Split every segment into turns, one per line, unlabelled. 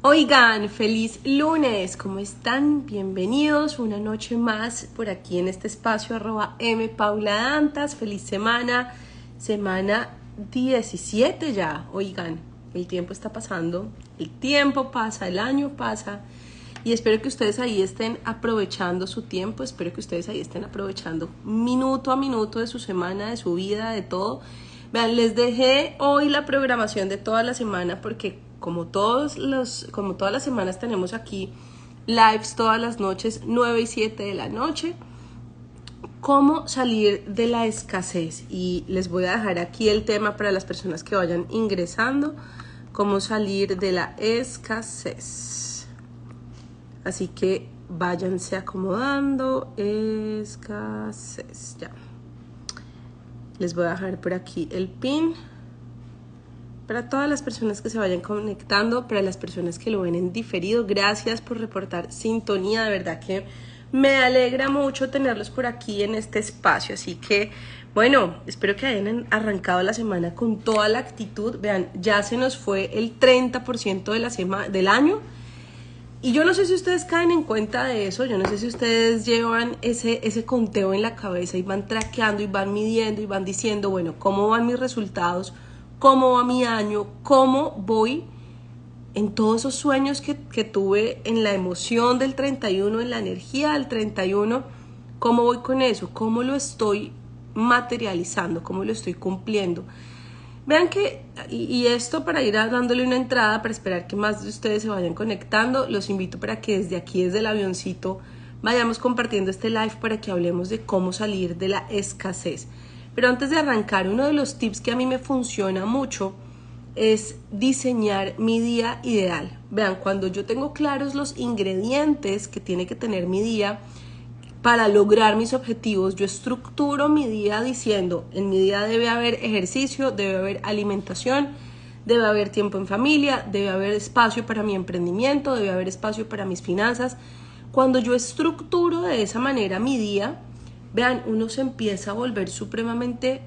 Oigan, feliz lunes, ¿cómo están? Bienvenidos una noche más por aquí en este espacio @mpauladantas. Feliz semana 17 ya. Oigan, el tiempo está pasando, el tiempo pasa, el año pasa y espero que ustedes ahí estén aprovechando su tiempo, espero que ustedes ahí estén aprovechando minuto a minuto de su semana, de su vida, de todo. Vean, les dejé hoy la programación de toda la semana porque como todas las semanas tenemos aquí lives todas las noches, 9 y 7 de la noche, cómo salir de la escasez. Y les voy a dejar aquí el tema para las personas que vayan ingresando, cómo salir de la escasez. Así que váyanse acomodando, escasez, ya. Les voy a dejar por aquí el pin. Para todas las personas que se vayan conectando, para las personas que lo ven en diferido, gracias por reportar sintonía, de verdad que me alegra mucho tenerlos por aquí en este espacio, así que bueno, espero que hayan arrancado la semana con toda la actitud. Vean, ya se nos fue el 30% de del año y yo no sé si ustedes caen en cuenta de eso, yo no sé si ustedes llevan ese conteo en la cabeza y van traqueando y van midiendo y van diciendo, bueno, ¿cómo van mis resultados? ¿Cómo va mi año? ¿Cómo voy en todos esos sueños que tuve, en la emoción del 31, en la energía del 31? ¿Cómo voy con eso? ¿Cómo lo estoy materializando? ¿Cómo lo estoy cumpliendo? Vean que, y esto para ir dándole una entrada, para esperar que más de ustedes se vayan conectando, los invito para que desde aquí, desde el avioncito, vayamos compartiendo este live para que hablemos de cómo salir de la escasez. Pero antes de arrancar, uno de los tips que a mí me funciona mucho es diseñar mi día ideal. Vean, cuando yo tengo claros los ingredientes que tiene que tener mi día para lograr mis objetivos, yo estructuro mi día diciendo, en mi día debe haber ejercicio, debe haber alimentación, debe haber tiempo en familia, debe haber espacio para mi emprendimiento, debe haber espacio para mis finanzas. Cuando yo estructuro de esa manera mi día, vean, uno se empieza a volver supremamente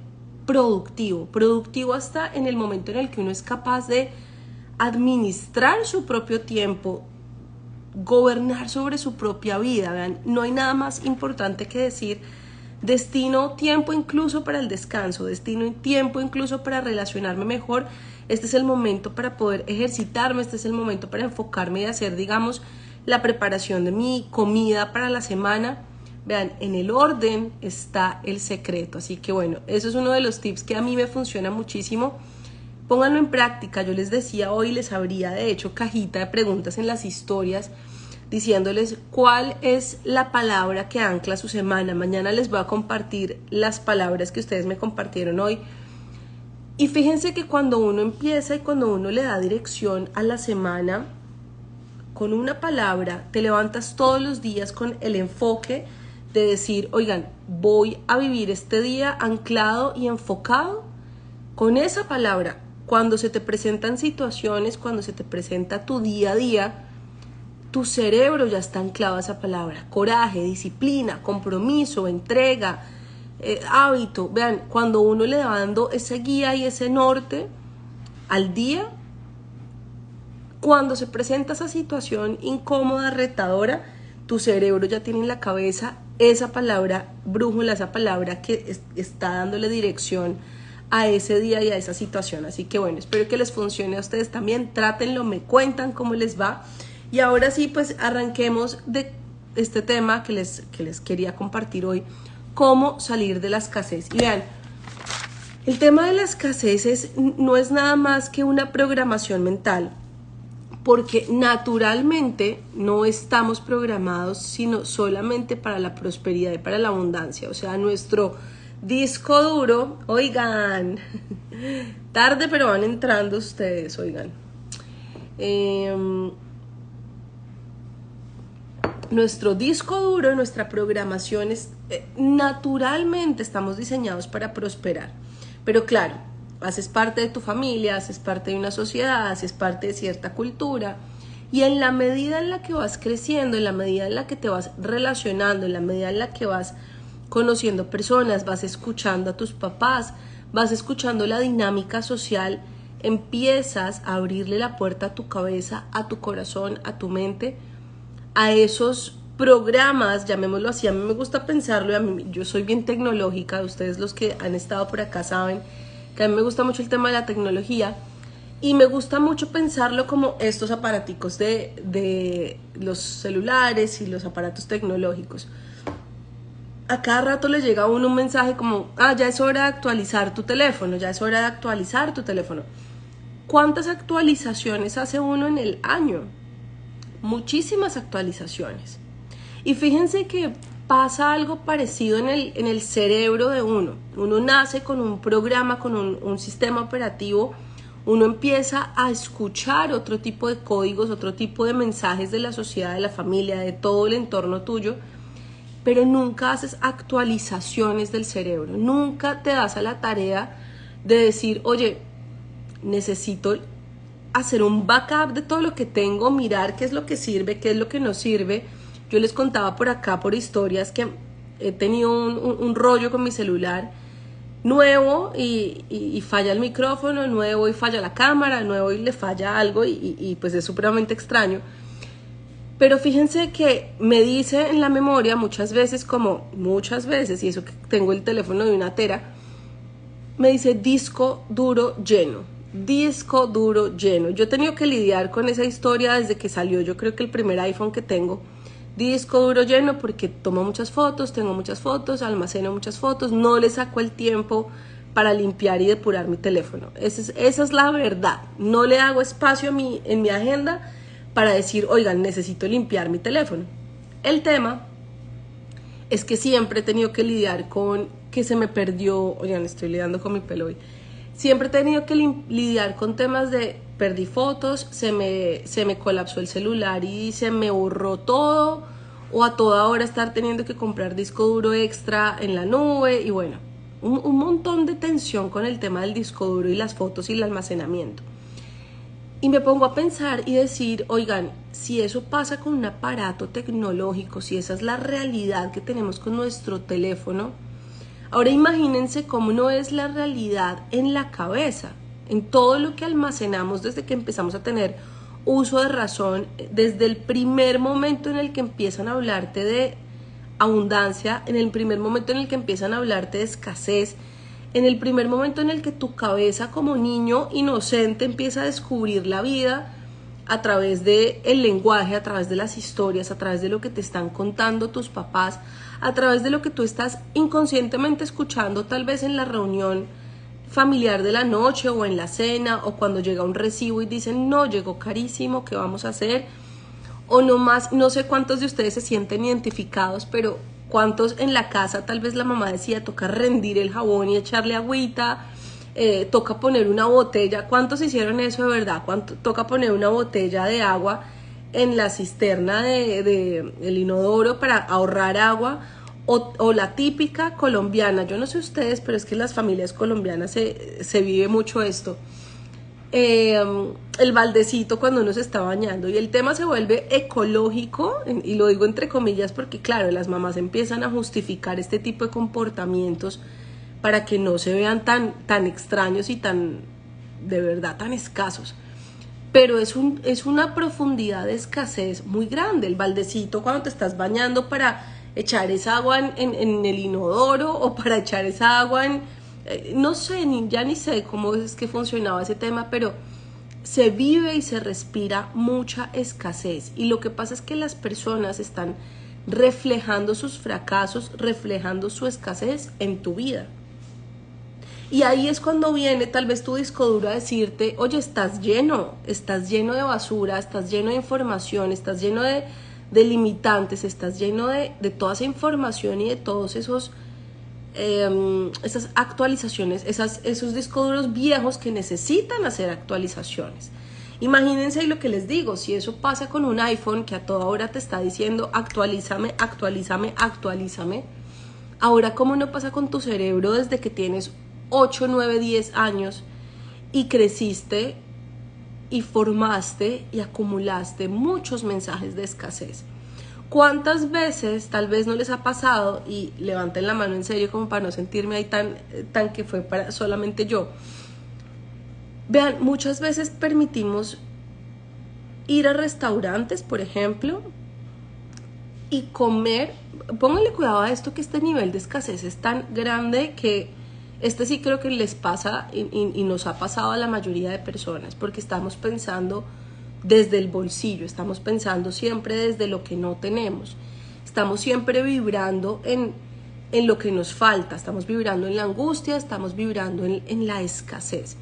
productivo hasta en el momento en el que uno es capaz de administrar su propio tiempo, gobernar sobre su propia vida. Vean, no hay nada más importante que decir, destino tiempo incluso para el descanso, destino tiempo incluso para relacionarme mejor. Este es el momento para poder ejercitarme, este es el momento para enfocarme y hacer, digamos, la preparación de mi comida para la semana. Vean, en el orden está el secreto. Así que bueno, eso es uno de los tips que a mí me funciona muchísimo. Pónganlo en práctica. Yo les decía hoy, les abría de hecho cajita de preguntas en las historias diciéndoles cuál es la palabra que ancla su semana. Mañana les voy a compartir las palabras que ustedes me compartieron hoy. Y fíjense que cuando uno empieza y cuando uno le da dirección a la semana, con una palabra te levantas todos los días con el enfoque de decir, oigan, voy a vivir este día anclado y enfocado con esa palabra. Cuando se te presentan situaciones, cuando se te presenta tu día a día, tu cerebro ya está anclado a esa palabra. Coraje, disciplina, compromiso, entrega, hábito. Vean, cuando uno le va dando ese guía y ese norte al día, cuando se presenta esa situación incómoda, retadora, tu cerebro ya tiene en la cabeza esa palabra brújula, esa palabra que está dándole dirección a ese día y a esa situación. Así que bueno, espero que les funcione a ustedes también. Trátenlo, me cuentan cómo les va. Y ahora sí, pues arranquemos de este tema que les quería compartir hoy, cómo salir de la escasez. Y vean, el tema de la escasez no es nada más que una programación mental, porque naturalmente no estamos programados sino solamente para la prosperidad y para la abundancia. O sea, nuestro disco duro, oigan, tarde pero van entrando ustedes, oigan. Nuestro disco duro, nuestra programación es, naturalmente estamos diseñados para prosperar. Pero claro, haces parte de tu familia, haces parte de una sociedad, haces parte de cierta cultura y en la medida en la que vas creciendo, en la medida en la que te vas relacionando, en la medida en la que vas conociendo personas, vas escuchando a tus papás, vas escuchando la dinámica social, empiezas a abrirle la puerta a tu cabeza, a tu corazón, a tu mente, a esos programas, llamémoslo así. A mí me gusta pensarlo, yo soy bien tecnológica, ustedes los que han estado por acá saben que a mí me gusta mucho el tema de la tecnología y me gusta mucho pensarlo como estos aparaticos de los celulares y los aparatos tecnológicos. A cada rato le llega a uno un mensaje como, ya es hora de actualizar tu teléfono, ya es hora de actualizar tu teléfono. ¿Cuántas actualizaciones hace uno en el año? Muchísimas actualizaciones. Y fíjense que pasa algo parecido en el cerebro de uno. Uno nace con un programa, con un sistema operativo. Uno empieza a escuchar otro tipo de códigos, otro tipo de mensajes de la sociedad, de la familia, de todo el entorno tuyo, pero nunca haces actualizaciones del cerebro. Nunca te das a la tarea de decir, oye, necesito hacer un backup de todo lo que tengo, mirar qué es lo que sirve, qué es lo que no sirve. Yo les contaba por acá, por historias, que he tenido un rollo con mi celular nuevo y falla el micrófono, nuevo y falla la cámara, nuevo y le falla algo y pues es supremamente extraño. Pero fíjense que me dice en la memoria muchas veces, y eso que tengo el teléfono de 1 tera, me dice disco duro lleno. Disco duro lleno. Yo he tenido que lidiar con esa historia desde que salió, yo creo que el primer iPhone que tengo. Disco duro lleno porque tomo muchas fotos, tengo muchas fotos, almaceno muchas fotos, no le saco el tiempo para limpiar y depurar mi teléfono. Esa es la verdad. No le hago espacio en mi agenda para decir, oigan, necesito limpiar mi teléfono. El tema es que siempre he tenido que lidiar con que se me perdió, oigan, estoy lidiando con mi pelo hoy. Siempre he tenido que lidiar con temas de perdí fotos, se me colapsó el celular y se me borró todo, o a toda hora estar teniendo que comprar disco duro extra en la nube, y bueno, un montón de tensión con el tema del disco duro y las fotos y el almacenamiento. Y me pongo a pensar y decir, oigan, si eso pasa con un aparato tecnológico, si esa es la realidad que tenemos con nuestro teléfono, ahora imagínense cómo no es la realidad en la cabeza, en todo lo que almacenamos desde que empezamos a tener uso de razón, desde el primer momento en el que empiezan a hablarte de abundancia, en el primer momento en el que empiezan a hablarte de escasez, en el primer momento en el que tu cabeza como niño inocente empieza a descubrir la vida a través del lenguaje, a través de las historias, a través de lo que te están contando tus papás, a través de lo que tú estás inconscientemente escuchando tal vez en la reunión familiar de la noche o en la cena, o cuando llega un recibo y dicen, no, llegó carísimo, ¿qué vamos a hacer? O no más, no sé cuántos de ustedes se sienten identificados, pero cuántos en la casa tal vez la mamá decía, toca rendir el jabón y echarle agüita, toca poner una botella. ¿Cuántos hicieron eso de verdad? Toca poner una botella de agua en la cisterna del inodoro para ahorrar agua? O la típica colombiana, yo no sé ustedes, pero es que en las familias colombianas se vive mucho esto. El baldecito cuando uno se está bañando, y el tema se vuelve ecológico, y lo digo entre comillas porque claro, las mamás empiezan a justificar este tipo de comportamientos para que no se vean tan extraños y de verdad tan escasos, pero es una profundidad de escasez muy grande. El baldecito cuando te estás bañando para echar esa agua en el inodoro, o para echar esa agua no sé, ya ni sé cómo es que funcionaba ese tema, pero se vive y se respira mucha escasez. Y lo que pasa es que las personas están reflejando sus fracasos, reflejando su escasez en tu vida. Y ahí es cuando viene tal vez tu disco duro a decirte, oye, estás lleno de basura, estás lleno de información, estás lleno de limitantes, estás lleno de toda esa información y de todos esas actualizaciones, esos discos duros viejos que necesitan hacer actualizaciones. Imagínense, y lo que les digo, si eso pasa con un iPhone que a toda hora te está diciendo actualízame, actualízame, actualízame, ahora cómo no pasa con tu cerebro desde que tienes 8, 9, 10 años y creciste y formaste y acumulaste muchos mensajes de escasez. ¿Cuántas veces tal vez no les ha pasado, y levanten la mano en serio como para no sentirme ahí tan que fue para solamente yo, Vean, muchas veces permitimos ir a restaurantes, por ejemplo, y comer. Pónganle cuidado a esto, que este nivel de escasez es tan grande que sí creo que les pasa y nos ha pasado a la mayoría de personas, porque estamos pensando desde el bolsillo, estamos pensando siempre desde lo que no tenemos, estamos siempre vibrando en lo que nos falta, estamos vibrando en la angustia, estamos vibrando en la escasez.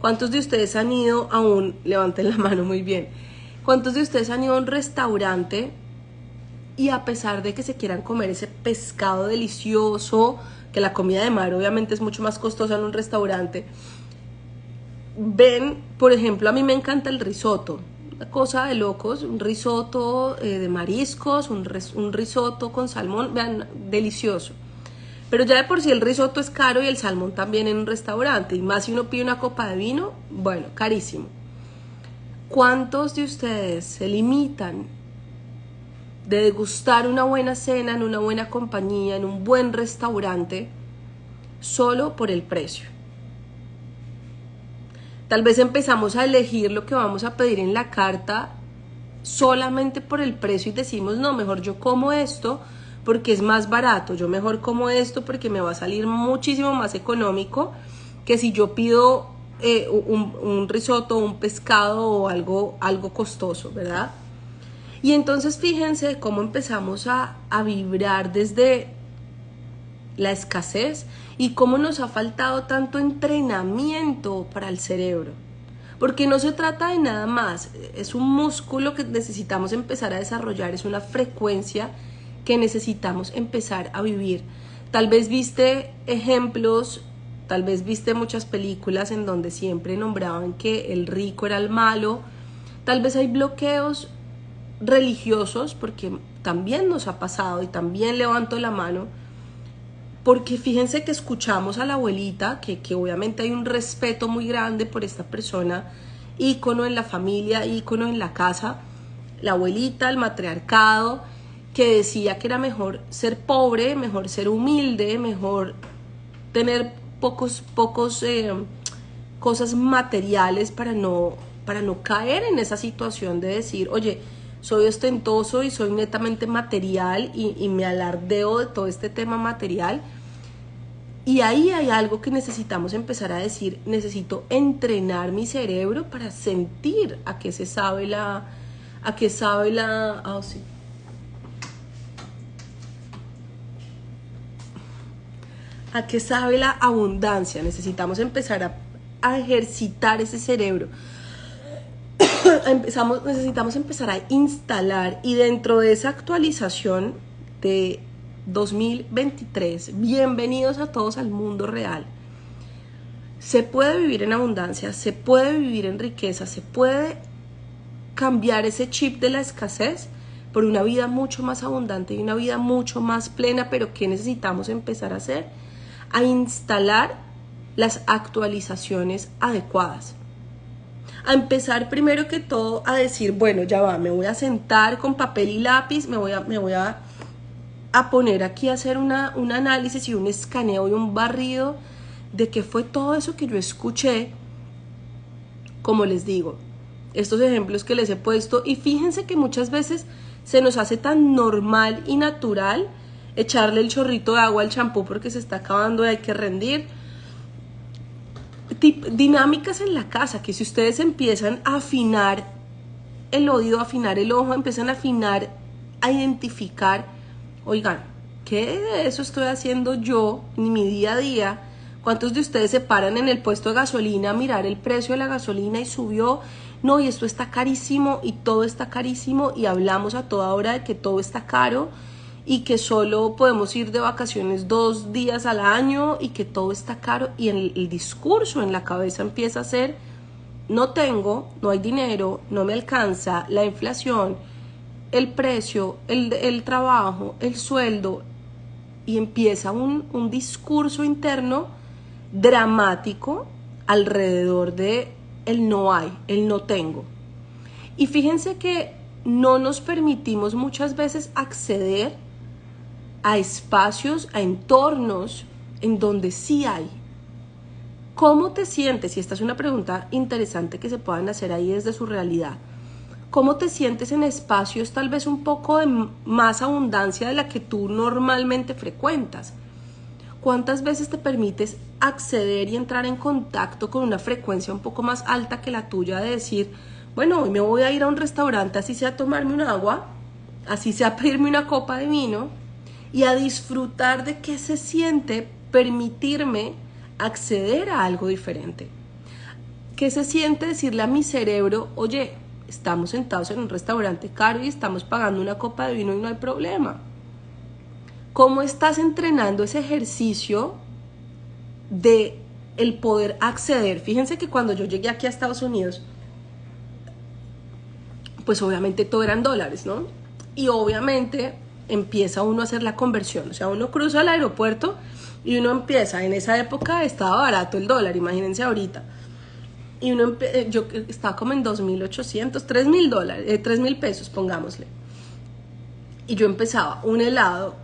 ¿Cuántos de ustedes han ido a levanten la mano, muy bien, cuántos de ustedes han ido a un restaurante y a pesar de que se quieran comer ese pescado delicioso, que la comida de mar obviamente es mucho más costosa en un restaurante, ven, por ejemplo, a mí me encanta el risotto, una cosa de locos, un risotto de mariscos, un risotto con salmón, vean, delicioso. Pero ya de por sí el risotto es caro y el salmón también en un restaurante, y más si uno pide una copa de vino, bueno, carísimo. ¿Cuántos de ustedes se limitan de degustar una buena cena en una buena compañía, en un buen restaurante, solo por el precio? Tal vez empezamos a elegir lo que vamos a pedir en la carta solamente por el precio y decimos, no, mejor yo como esto porque es más barato, yo mejor como esto porque me va a salir muchísimo más económico que si yo pido un risotto, un pescado o algo costoso, ¿verdad? Y entonces fíjense cómo empezamos a vibrar desde la escasez y cómo nos ha faltado tanto entrenamiento para el cerebro. Porque no se trata de nada más, es un músculo que necesitamos empezar a desarrollar, es una frecuencia que necesitamos empezar a vivir. Tal vez viste ejemplos, tal vez viste muchas películas en donde siempre nombraban que el rico era el malo, tal vez hay bloqueos religiosos, porque también nos ha pasado y también levanto la mano, porque fíjense que escuchamos a la abuelita, que obviamente hay un respeto muy grande por esta persona, ícono en la familia, ícono en la casa, la abuelita, el matriarcado, que decía que era mejor ser pobre, mejor ser humilde, mejor tener pocos cosas materiales para no caer en esa situación de decir, oye, soy ostentoso y soy netamente material y me alardeo de todo este tema material. Y ahí hay algo que necesitamos empezar a decir, necesito entrenar mi cerebro para sentir a qué sabe la, sí. A qué sabe la abundancia. Necesitamos empezar a ejercitar ese cerebro. Necesitamos empezar a instalar, y dentro de esa actualización de 2023, bienvenidos a todos al mundo real. Se puede vivir en abundancia, se puede vivir en riqueza, se puede cambiar ese chip de la escasez por una vida mucho más abundante y una vida mucho más plena. Pero ¿qué necesitamos empezar a hacer? A instalar las actualizaciones adecuadas. A empezar primero que todo a decir, bueno, ya va, me voy a sentar con papel y lápiz, me voy a poner aquí a hacer un análisis y un escaneo y un barrido de qué fue todo eso que yo escuché. Como les digo, estos ejemplos que les he puesto, y fíjense que muchas veces se nos hace tan normal y natural echarle el chorrito de agua al champú porque se está acabando y hay que rendir. Dinámicas en la casa, que si ustedes empiezan a afinar el oído, a afinar el ojo, empiezan a afinar, a identificar, oigan, ¿qué de eso estoy haciendo yo en mi día a día? ¿Cuántos de ustedes se paran en el puesto de gasolina a mirar el precio de la gasolina y subió? No, y esto está carísimo y todo está carísimo, y hablamos a toda hora de que todo está caro y que solo podemos ir de vacaciones 2 días al año y que todo está caro, y el discurso en la cabeza empieza a ser, no tengo, no hay dinero, no me alcanza, la inflación, el precio, el trabajo, el sueldo, y empieza un discurso interno dramático alrededor de el no hay, el no tengo. Y fíjense que no nos permitimos muchas veces acceder a espacios, a entornos en donde sí hay. ¿Cómo te sientes? Y esta es una pregunta interesante que se puedan hacer ahí desde su realidad. ¿Cómo te sientes en espacios tal vez un poco de más abundancia de la que tú normalmente frecuentas? ¿Cuántas veces te permites acceder y entrar en contacto con una frecuencia un poco más alta que la tuya de decir, bueno, hoy me voy a ir a un restaurante, así sea a tomarme un agua, así sea a pedirme una copa de vino y a disfrutar de qué se siente permitirme acceder a algo diferente? ¿Qué se siente decirle a mi cerebro, oye, estamos sentados en un restaurante caro y estamos pagando una copa de vino y no hay problema? ¿Cómo estás entrenando ese ejercicio de el poder acceder? Fíjense que cuando yo llegué aquí a Estados Unidos, pues obviamente todo eran dólares, ¿no? Y obviamente empieza uno a hacer la conversión. O sea, uno cruza el aeropuerto y uno empieza, en esa época estaba barato el dólar, imagínense ahorita. Y yo estaba como en 2.800, $3.000, 3.000 pesos, pongámosle. Y yo empezaba un helado,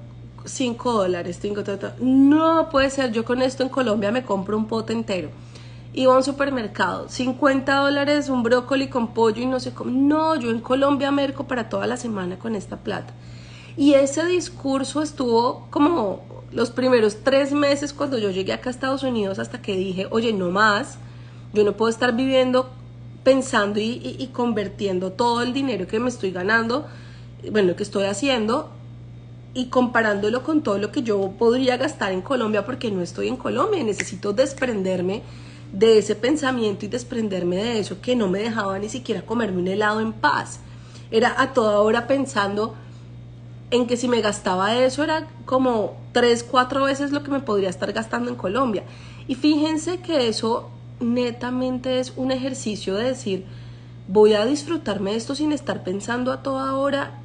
$5, no puede ser, yo con esto en Colombia me compro un pote entero. Iba a un supermercado, $50 un brócoli con pollo y no sé cómo. No, yo en Colombia merco para toda la semana con esta plata. Y ese discurso estuvo como los primeros 3 meses cuando yo llegué acá a Estados Unidos, hasta que dije, oye, no más, yo no puedo estar viviendo pensando y convirtiendo todo el dinero que me estoy ganando, bueno, que estoy haciendo, y comparándolo con todo lo que yo podría gastar en Colombia, porque no estoy en Colombia. Necesito desprenderme de ese pensamiento y desprenderme de eso que no me dejaba ni siquiera comerme un helado en paz. Era a toda hora pensando en que si me gastaba eso era como 3-4 veces lo que me podría estar gastando en Colombia. Y fíjense que eso netamente es un ejercicio de decir, voy a disfrutarme de esto sin estar pensando a toda hora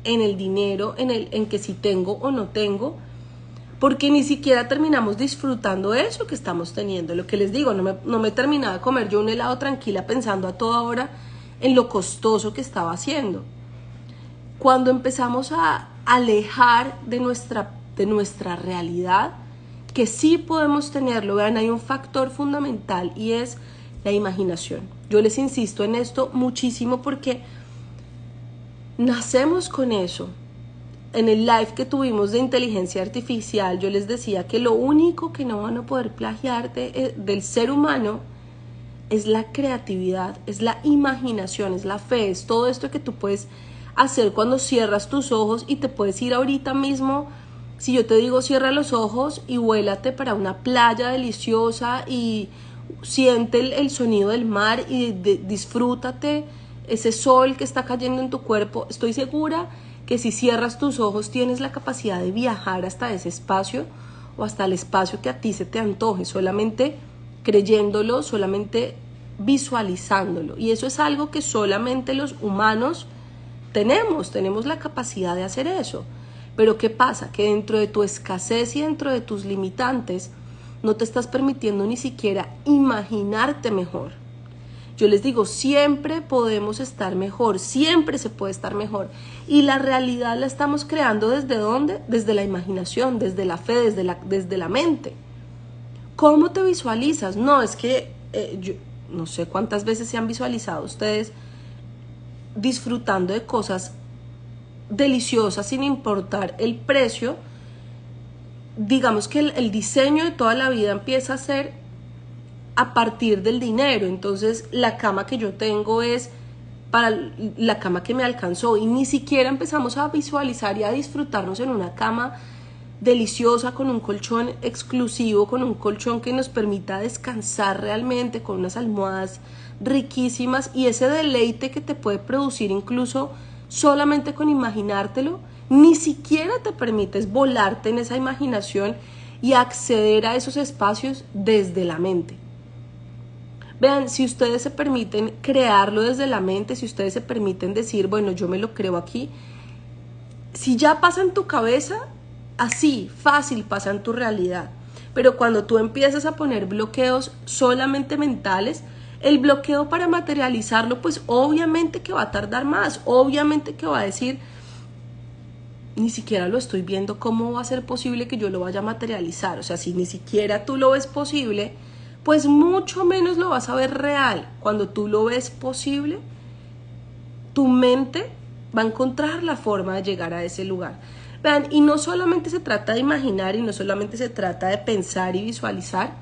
en el dinero, en que si tengo o no tengo, porque ni siquiera terminamos disfrutando eso que estamos teniendo. Lo que les digo, no me terminaba de comer yo un helado tranquila pensando a toda hora en lo costoso que estaba haciendo. Cuando empezamos a alejar de nuestra realidad, que sí podemos tenerlo, vean, hay un factor fundamental y es la imaginación. Yo les insisto en esto muchísimo porque nacemos con eso. En el live que tuvimos de inteligencia artificial, yo les decía que lo único que no van a poder plagiar del ser humano es la creatividad, es la imaginación, es la fe, es todo esto que tú puedes hacer cuando cierras tus ojos y te puedes ir ahorita mismo. Si yo te digo cierra los ojos y vuélate para una playa deliciosa y siente el sonido del mar y disfrútate ese sol que está cayendo en tu cuerpo, estoy segura que si cierras tus ojos tienes la capacidad de viajar hasta ese espacio o hasta el espacio que a ti se te antoje, solamente creyéndolo, solamente visualizándolo. Y eso es algo que solamente los humanos tenemos la capacidad de hacer eso. Pero ¿qué pasa? Que dentro de tu escasez y dentro de tus limitantes no te estás permitiendo ni siquiera imaginarte mejor. Yo les digo, siempre podemos estar mejor, siempre se puede estar mejor. Y la realidad la estamos creando ¿desde dónde? Desde la imaginación, desde la fe, desde la mente. ¿Cómo te visualizas? No, es que yo no sé cuántas veces se han visualizado ustedes disfrutando de cosas deliciosas sin importar el precio. Digamos que el diseño de toda la vida empieza a ser a partir del dinero. Entonces la cama que yo tengo es para la cama que me alcanzó y ni siquiera empezamos a visualizar y a disfrutarnos en una cama deliciosa con un colchón exclusivo, con un colchón que nos permita descansar realmente, con unas almohadas riquísimas, y ese deleite que te puede producir incluso solamente con imaginártelo. Ni siquiera te permites volarte en esa imaginación y acceder a esos espacios desde la mente. Vean, si ustedes se permiten crearlo desde la mente, si ustedes se permiten decir, bueno, yo me lo creo aquí, si ya pasa en tu cabeza, así, fácil pasa en tu realidad. Pero cuando tú empiezas a poner bloqueos solamente mentales, el bloqueo para materializarlo, pues obviamente que va a tardar más, obviamente que va a decir, ni siquiera lo estoy viendo, ¿cómo va a ser posible que yo lo vaya a materializar? O sea, si ni siquiera tú lo ves posible, pues mucho menos lo vas a ver real. Cuando tú lo ves posible, tu mente va a encontrar la forma de llegar a ese lugar. Vean, y no solamente se trata de imaginar y no solamente se trata de pensar y visualizar,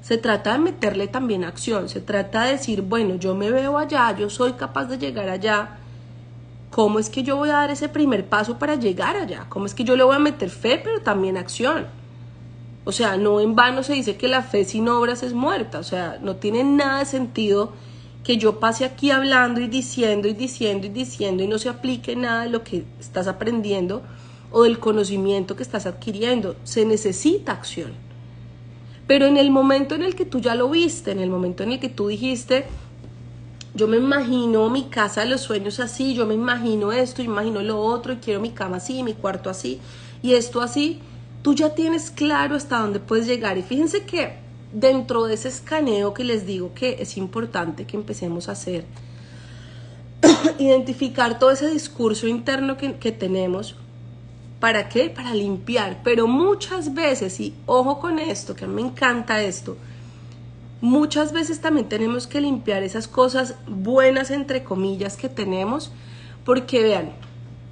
se trata de meterle también acción, se trata de decir, bueno, yo me veo allá, yo soy capaz de llegar allá, ¿cómo es que yo voy a dar ese primer paso para llegar allá? ¿Cómo es que yo le voy a meter fe, pero también acción? O sea, no en vano se dice que la fe sin obras es muerta, o sea, no tiene nada de sentido que yo pase aquí hablando y diciendo y diciendo y diciendo y no se aplique nada de lo que estás aprendiendo o del conocimiento que estás adquiriendo. Se necesita acción. Pero en el momento en el que tú ya lo viste, en el momento en el que tú dijiste, yo me imagino mi casa de los sueños así, yo me imagino esto, yo me imagino lo otro, y quiero mi cama así, mi cuarto así, y esto así, tú ya tienes claro hasta dónde puedes llegar. Y fíjense que dentro de ese escaneo que les digo que es importante que empecemos a hacer, identificar todo ese discurso interno que tenemos. ¿Para qué? Para limpiar. Pero muchas veces, y ojo con esto, que a mí me encanta esto, muchas veces también tenemos que limpiar esas cosas buenas, entre comillas, que tenemos, porque vean,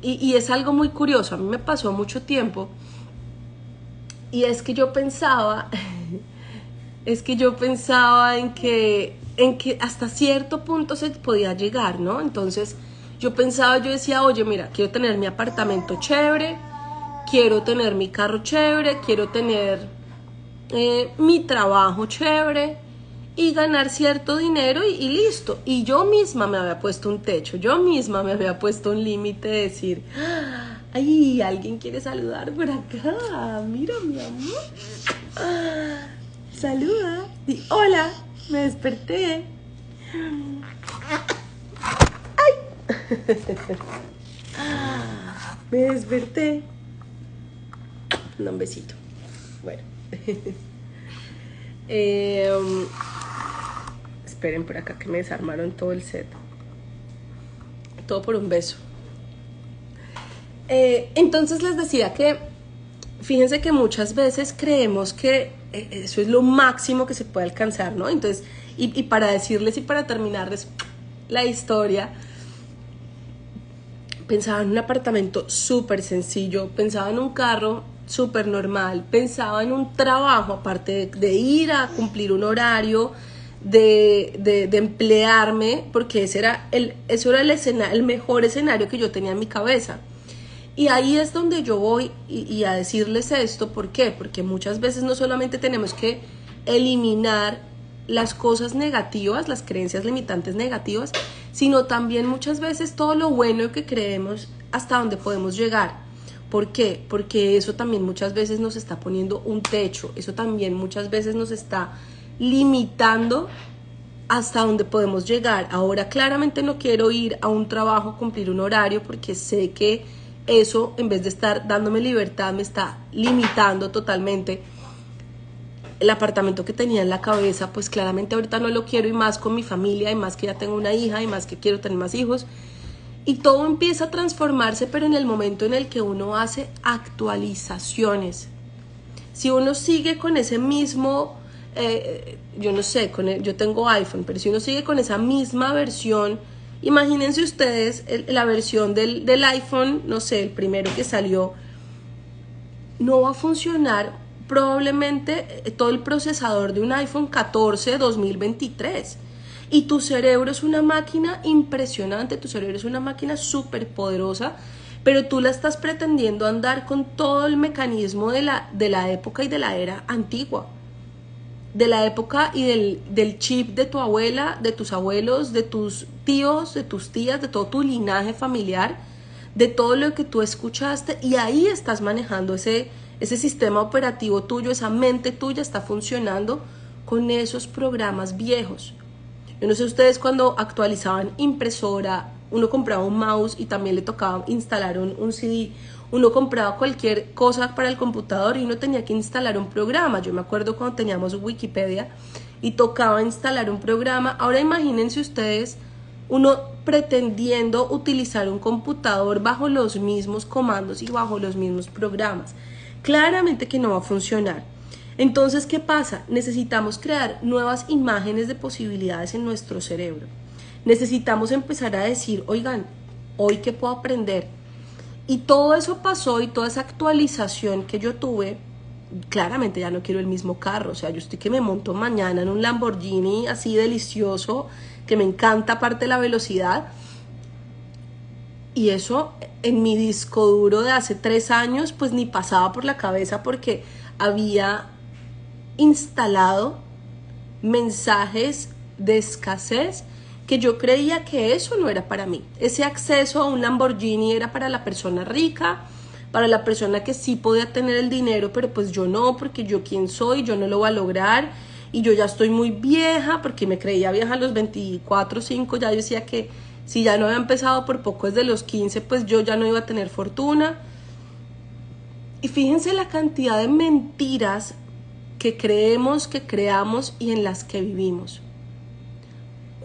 y es algo muy curioso, a mí me pasó mucho tiempo, y es que yo pensaba, en que hasta cierto punto se podía llegar, ¿no? Entonces yo decía, oye, mira, quiero tener mi apartamento chévere, quiero tener mi carro chévere, quiero tener mi trabajo chévere y ganar cierto dinero y listo. Y yo misma me había puesto un techo, yo misma me había puesto un límite de decir, ay, alguien quiere saludar por acá, mira mi amor, saluda, di hola, me desperté. Ay, me desperté. Un besito. Bueno. Esperen por acá que me desarmaron todo el set. Todo por un beso. Entonces les decía que, fíjense que muchas veces creemos que eso es lo máximo que se puede alcanzar, ¿no? Entonces, y para decirles y para terminarles la historia, pensaba en un apartamento súper sencillo, pensaba en un carro súper normal, pensaba en un trabajo, aparte de ir a cumplir un horario, de emplearme, porque eso era el mejor escenario que yo tenía en mi cabeza. Y ahí es donde yo voy y a decirles esto, ¿por qué? Porque muchas veces no solamente tenemos que eliminar las cosas negativas, las creencias limitantes negativas, sino también muchas veces todo lo bueno que creemos hasta donde podemos llegar. ¿Por qué? Porque eso también muchas veces nos está poniendo un techo, eso también muchas veces nos está limitando hasta donde podemos llegar. Ahora claramente no quiero ir a un trabajo, cumplir un horario, porque sé que eso, en vez de estar dándome libertad, me está limitando totalmente. El apartamento que tenía en la cabeza, pues claramente ahorita no lo quiero, y más con mi familia, y más que ya tengo una hija, y más que quiero tener más hijos. Y todo empieza a transformarse, pero en el momento en el que uno hace actualizaciones. Si uno sigue con ese mismo, yo no sé, yo tengo iPhone, pero si uno sigue con esa misma versión, imagínense ustedes la versión del iPhone, no sé, el primero que salió, no va a funcionar probablemente todo el procesador de un iPhone 14 2023. Y tu cerebro es una máquina impresionante, tu cerebro es una máquina súper poderosa, pero tú la estás pretendiendo andar con todo el mecanismo de la época y de la era antigua, de la época y del chip de tu abuela, de tus abuelos, de tus tíos, de tus tías, de todo tu linaje familiar, de todo lo que tú escuchaste, y ahí estás manejando ese sistema operativo tuyo, esa mente tuya está funcionando con esos programas viejos. Yo no sé ustedes, cuando actualizaban impresora, uno compraba un mouse y también le tocaba instalar un CD, uno compraba cualquier cosa para el computador y uno tenía que instalar un programa. Yo me acuerdo cuando teníamos Wikipedia y tocaba instalar un programa. Ahora imagínense ustedes, uno pretendiendo utilizar un computador bajo los mismos comandos y bajo los mismos programas. Claramente que no va a funcionar. Entonces, ¿qué pasa? Necesitamos crear nuevas imágenes de posibilidades en nuestro cerebro. Necesitamos empezar a decir, oigan, ¿hoy qué puedo aprender? Y todo eso pasó y toda esa actualización que yo tuve, claramente ya no quiero el mismo carro. O sea, yo estoy que me monto mañana en un Lamborghini así delicioso, que me encanta aparte la velocidad. Y eso en mi disco duro de hace 3 años, pues ni pasaba por la cabeza porque había instalado mensajes de escasez que yo creía que eso no era para mí. Ese acceso a un Lamborghini era para la persona rica, para la persona que sí podía tener el dinero, pero pues yo no, porque yo quién soy, yo no lo voy a lograr y yo ya estoy muy vieja, porque me creía vieja a los 24, 5, ya yo decía que si ya no había empezado por poco desde los 15, pues yo ya no iba a tener fortuna. Y fíjense la cantidad de mentiras que creemos, que creamos y en las que vivimos.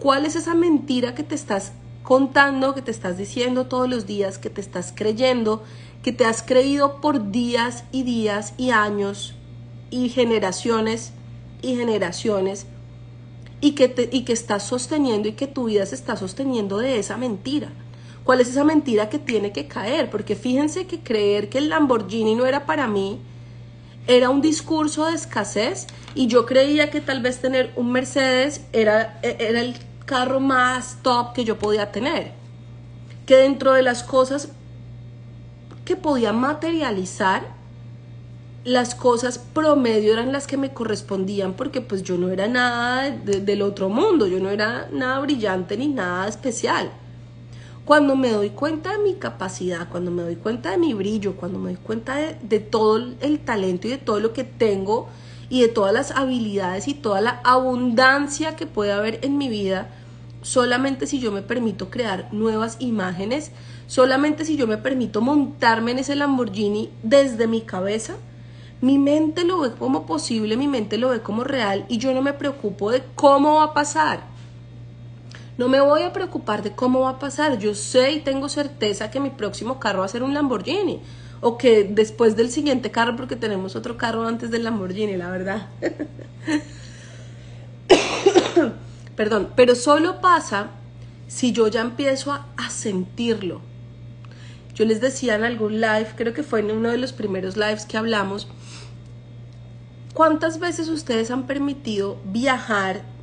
¿Cuál es esa mentira que te estás contando, que te estás diciendo todos los días, que te estás creyendo, que te has creído por días y años y generaciones y que estás sosteniendo y que tu vida se está sosteniendo de esa mentira? ¿Cuál es esa mentira que tiene que caer? Porque fíjense que creer que el Lamborghini no era para mí era un discurso de escasez y yo creía que tal vez tener un Mercedes era el carro más top que yo podía tener. Que dentro de las cosas que podía materializar, las cosas promedio eran las que me correspondían porque pues yo no era nada del otro mundo, yo no era nada brillante ni nada especial. Cuando me doy cuenta de mi capacidad, cuando me doy cuenta de mi brillo, cuando me doy cuenta de todo el talento y de todo lo que tengo y de todas las habilidades y toda la abundancia que puede haber en mi vida, solamente si yo me permito crear nuevas imágenes, solamente si yo me permito montarme en ese Lamborghini desde mi cabeza, mi mente lo ve como posible, mi mente lo ve como real y yo no me preocupo de cómo va a pasar. No me voy a preocupar de cómo va a pasar. Yo sé y tengo certeza que mi próximo carro va a ser un Lamborghini. O que después del siguiente carro, porque tenemos otro carro antes del Lamborghini, la verdad. Perdón, pero solo pasa si yo ya empiezo a sentirlo. Yo les decía en algún live, creo que fue en uno de los primeros lives que hablamos, ¿cuántas veces ustedes han permitido viajar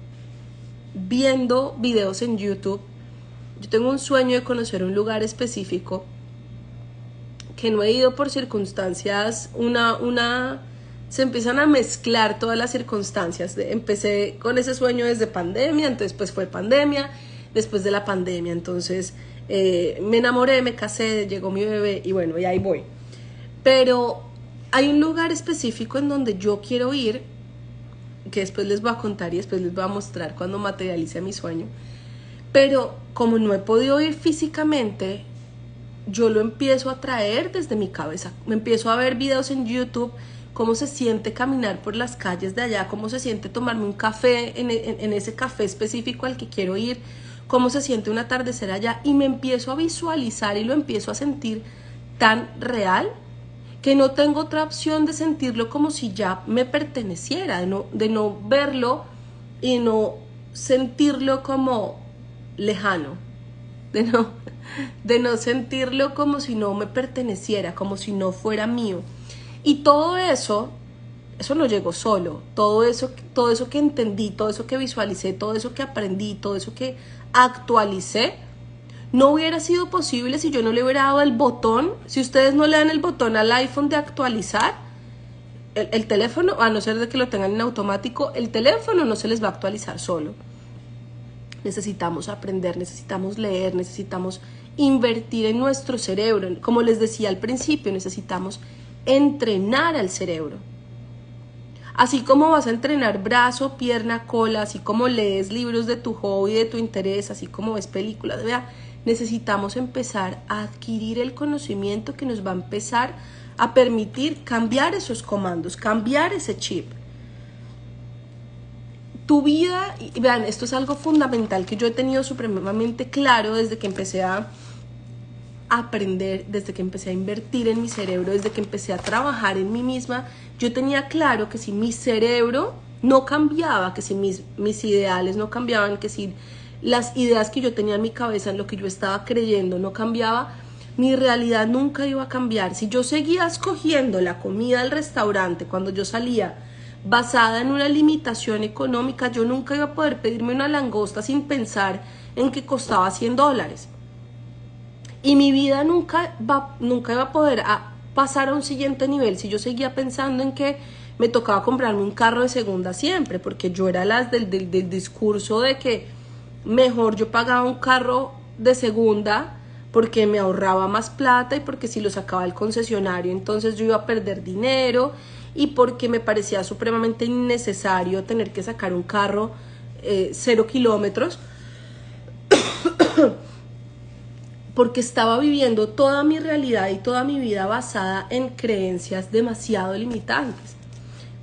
viendo videos en YouTube? Yo tengo un sueño de conocer un lugar específico que no he ido por circunstancias, se empiezan a mezclar todas las circunstancias. Empecé con ese sueño desde pandemia, entonces pues fue pandemia, después de la pandemia, entonces me enamoré, me casé, llegó mi bebé y bueno, y ahí voy. Pero hay un lugar específico en donde yo quiero ir, que después les voy a contar y después les voy a mostrar cuando materialice mi sueño. Pero como no he podido ir físicamente, yo lo empiezo a traer desde mi cabeza. Me empiezo a ver videos en YouTube, cómo se siente caminar por las calles de allá, cómo se siente tomarme un café en ese café específico al que quiero ir, cómo se siente un atardecer allá, y me empiezo a visualizar y lo empiezo a sentir tan real que no tengo otra opción de sentirlo como si ya me perteneciera, de no verlo y no sentirlo como lejano, de no sentirlo como si no me perteneciera, como si no fuera mío. Y todo eso no llegó solo. Todo eso que entendí, todo eso que visualicé, todo eso que aprendí, todo eso que actualicé, no hubiera sido posible si yo no le hubiera dado el botón. Si ustedes no le dan el botón al iPhone de actualizar, el teléfono, a no ser de que lo tengan en automático, el teléfono no se les va a actualizar solo. Necesitamos aprender, necesitamos leer, necesitamos invertir en nuestro cerebro. Como les decía al principio, necesitamos entrenar al cerebro. Así como vas a entrenar brazo, pierna, cola, así como lees libros de tu hobby, de tu interés, así como ves películas, ¿verdad? Necesitamos empezar a adquirir el conocimiento que nos va a empezar a permitir cambiar esos comandos, cambiar ese chip. Tu vida, y vean, esto es algo fundamental que yo he tenido supremamente claro desde que empecé a a aprender, desde que empecé a invertir en mi cerebro, desde que empecé a trabajar en mí misma, yo tenía claro que si mi cerebro no cambiaba, que si mis ideales no cambiaban, que si las ideas que yo tenía en mi cabeza, en lo que yo estaba creyendo no cambiaba, mi realidad nunca iba a cambiar. Si yo seguía escogiendo la comida del restaurante cuando yo salía basada en una limitación económica, yo nunca iba a poder pedirme una langosta sin pensar en que costaba $100. Y mi vida nunca iba a poder pasar a un siguiente nivel si yo seguía pensando en que me tocaba comprarme un carro de segunda siempre, porque yo era las del discurso de que mejor yo pagaba un carro de segunda porque me ahorraba más plata y porque si lo sacaba del concesionario entonces yo iba a perder dinero y porque me parecía supremamente innecesario tener que sacar un carro 0 kilómetros porque estaba viviendo toda mi realidad y toda mi vida basada en creencias demasiado limitantes.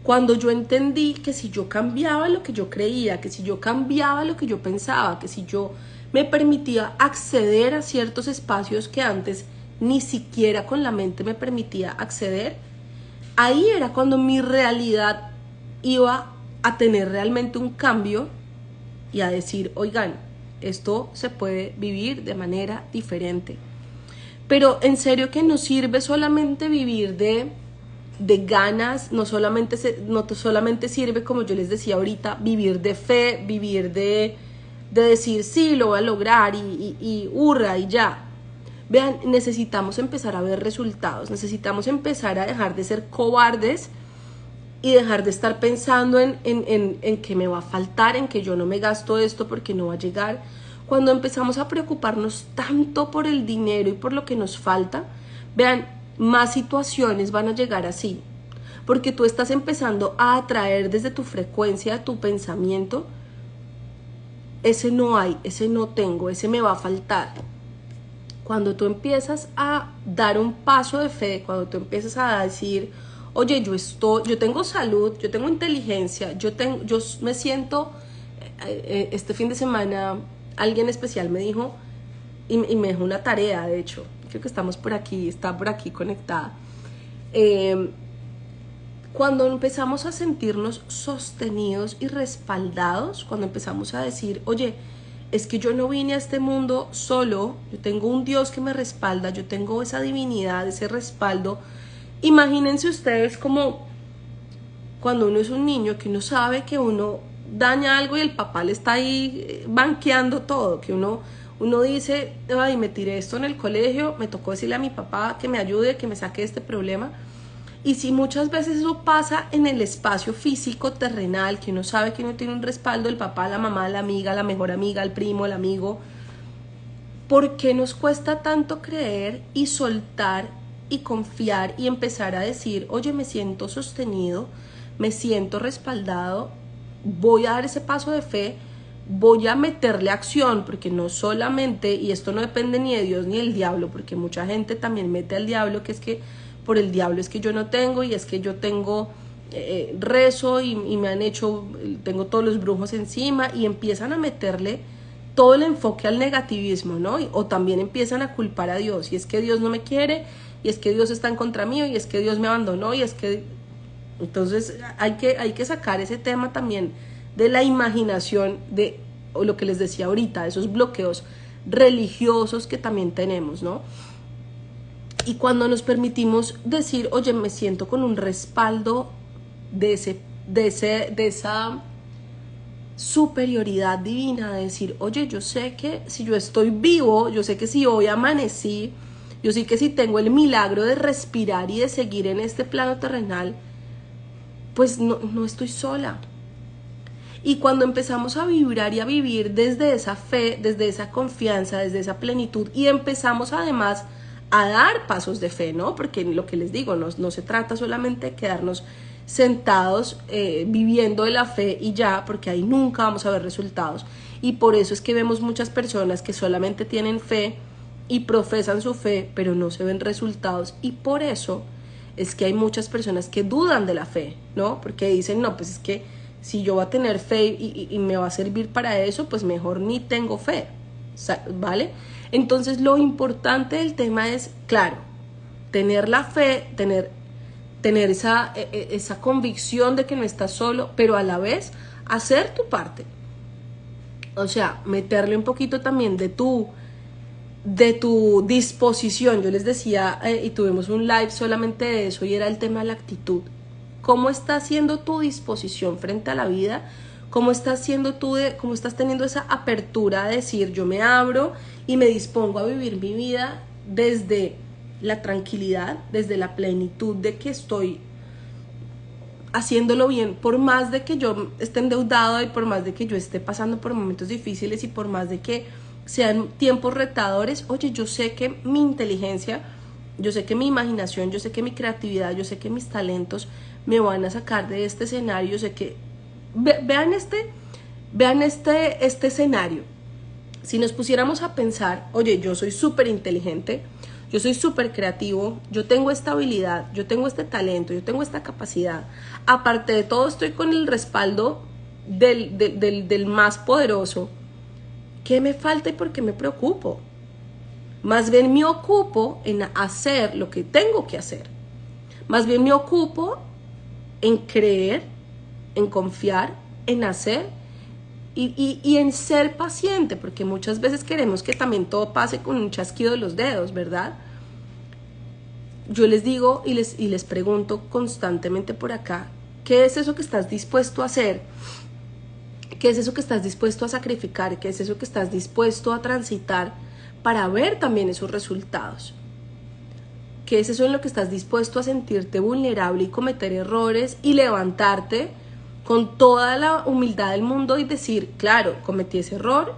Cuando yo entendí que si yo cambiaba lo que yo creía, que si yo cambiaba lo que yo pensaba, que si yo me permitía acceder a ciertos espacios que antes ni siquiera con la mente me permitía acceder, ahí era cuando mi realidad iba a tener realmente un cambio y a decir, oigan, esto se puede vivir de manera diferente. Pero en serio que no sirve solamente vivir de ganas, no solamente sirve, como yo les decía ahorita, vivir de fe, vivir de decir sí, lo voy a lograr y hurra y ya. Vean, necesitamos empezar a ver resultados, necesitamos empezar a dejar de ser cobardes y dejar de estar pensando en que me va a faltar, en que yo no me gasto esto porque no va a llegar. Cuando empezamos a preocuparnos tanto por el dinero y por lo que nos falta, vean, más situaciones van a llegar así, porque tú estás empezando a atraer desde tu frecuencia, tu pensamiento, ese no hay, ese no tengo, ese me va a faltar. Cuando tú empiezas a dar un paso de fe, cuando tú empiezas a decir, oye, yo tengo salud, yo tengo inteligencia, yo me siento, este fin de semana alguien especial me dijo, y me dejó una tarea, de hecho, creo que está por aquí conectada. Cuando empezamos a sentirnos sostenidos y respaldados, cuando empezamos a decir, oye, es que yo no vine a este mundo solo, yo tengo un Dios que me respalda, yo tengo esa divinidad, ese respaldo. Imagínense ustedes como cuando uno es un niño, que uno sabe que uno daña algo y el papá le está ahí banqueando todo, que uno dice, ay, me tiré esto en el colegio, me tocó decirle a mi papá que me ayude, que me saque de este problema. Y si muchas veces eso pasa en el espacio físico terrenal, que uno sabe que uno tiene un respaldo, el papá, la mamá, la amiga, la mejor amiga, el primo, el amigo, ¿por qué nos cuesta tanto creer y soltar y confiar y empezar a decir, oye, me siento sostenido, me siento respaldado, voy a dar ese paso de fe, voy a meterle acción? Porque no solamente, y esto no depende ni de Dios ni del diablo, porque mucha gente también mete al diablo, que es que por el diablo es que yo no tengo, y es que yo tengo rezo y me han hecho, tengo todos los brujos encima, y empiezan a meterle todo el enfoque al negativismo, ¿no? O también empiezan a culpar a Dios, y es que Dios no me quiere, y es que Dios está en contra mío, y es que Dios me abandonó, y es que... Entonces hay que sacar ese tema también de la imaginación, de o lo que les decía ahorita, de esos bloqueos religiosos que también tenemos, ¿no? Y cuando nos permitimos decir, oye, me siento con un respaldo de esa superioridad divina, de decir, oye, yo sé que si yo estoy vivo, yo sé que si hoy amanecí, yo sé que si tengo el milagro de respirar y de seguir en este plano terrenal, pues no estoy sola. Y cuando empezamos a vibrar y a vivir desde esa fe, desde esa confianza, desde esa plenitud, y empezamos además a dar pasos de fe, ¿no? Porque lo que les digo, no se trata solamente de quedarnos sentados viviendo de la fe y ya, porque ahí nunca vamos a ver resultados. Y por eso es que vemos muchas personas que solamente tienen fe y profesan su fe, pero no se ven resultados. Y por eso es que hay muchas personas que dudan de la fe, ¿no? Porque dicen, no, pues es que si yo voy a tener fe y me va a servir para eso, pues mejor ni tengo fe, ¿vale? Entonces lo importante del tema es, claro, tener la fe, tener esa convicción de que no estás solo, pero a la vez hacer tu parte. O sea, meterle un poquito también de tu disposición. Yo les decía, y tuvimos un live solamente de eso, y era el tema de la actitud. ¿Cómo está siendo tu disposición frente a la vida? ¿Cómo estás cómo estás teniendo esa apertura de decir, yo me abro y me dispongo a vivir mi vida desde la tranquilidad, desde la plenitud de que estoy haciéndolo bien, por más de que yo esté endeudado y por más de que yo esté pasando por momentos difíciles y por más de que sean tiempos retadores? Oye, yo sé que mi inteligencia, yo sé que mi imaginación, yo sé que mi creatividad, yo sé que mis talentos me van a sacar de este escenario. Yo sé que vean este escenario. Si nos pusiéramos a pensar, oye, yo soy súper inteligente, yo soy súper creativo, yo tengo esta habilidad, yo tengo este talento, yo tengo esta capacidad. Aparte de todo, estoy con el respaldo del más poderoso. ¿Qué me falta y por qué me preocupo? Más bien me ocupo en hacer lo que tengo que hacer. Más bien me ocupo en creer, en confiar, en hacer y en ser paciente, porque muchas veces queremos que también todo pase con un chasquido de los dedos, ¿verdad? Yo les digo y les pregunto constantemente por acá, ¿qué es eso que estás dispuesto a hacer? ¿Qué es eso que estás dispuesto a sacrificar? ¿Qué es eso que estás dispuesto a transitar para ver también esos resultados? ¿Qué es eso en lo que estás dispuesto a sentirte vulnerable y cometer errores y levantarte con toda la humildad del mundo y decir, claro, cometí ese error,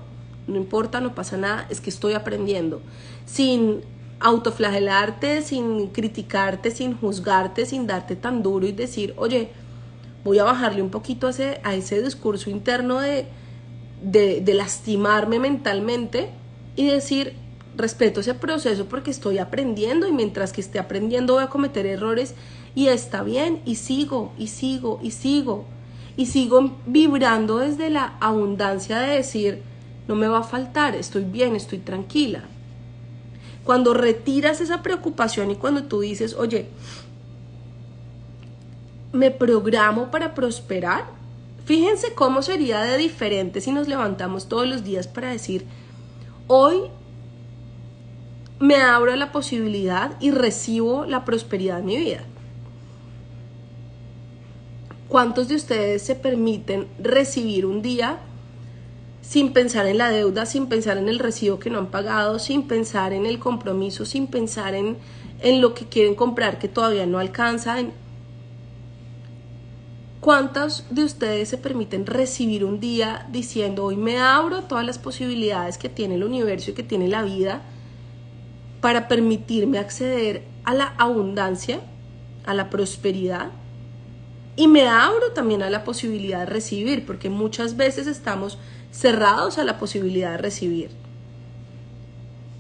no importa, no pasa nada, es que estoy aprendiendo, sin autoflagelarte, sin criticarte, sin juzgarte, sin darte tan duro y decir, oye, voy a bajarle un poquito a ese discurso interno de lastimarme mentalmente y decir, respeto ese proceso porque estoy aprendiendo y mientras que esté aprendiendo voy a cometer errores y está bien y sigo y sigo y sigo y sigo vibrando desde la abundancia de decir, no me va a faltar, estoy bien, estoy tranquila. Cuando retiras esa preocupación y cuando tú dices, oye, me programo para prosperar. Fíjense cómo sería de diferente si nos levantamos todos los días para decir, hoy me abro a la posibilidad y recibo la prosperidad en mi vida. ¿Cuántos de ustedes se permiten recibir un día sin pensar en la deuda, sin pensar en el recibo que no han pagado, sin pensar en el compromiso, sin pensar en lo que quieren comprar que todavía no alcanza? ¿Cuántos de ustedes se permiten recibir un día diciendo, hoy me abro a todas las posibilidades que tiene el universo y que tiene la vida para permitirme acceder a la abundancia, a la prosperidad? Y me abro también a la posibilidad de recibir, porque muchas veces estamos cerrados a la posibilidad de recibir.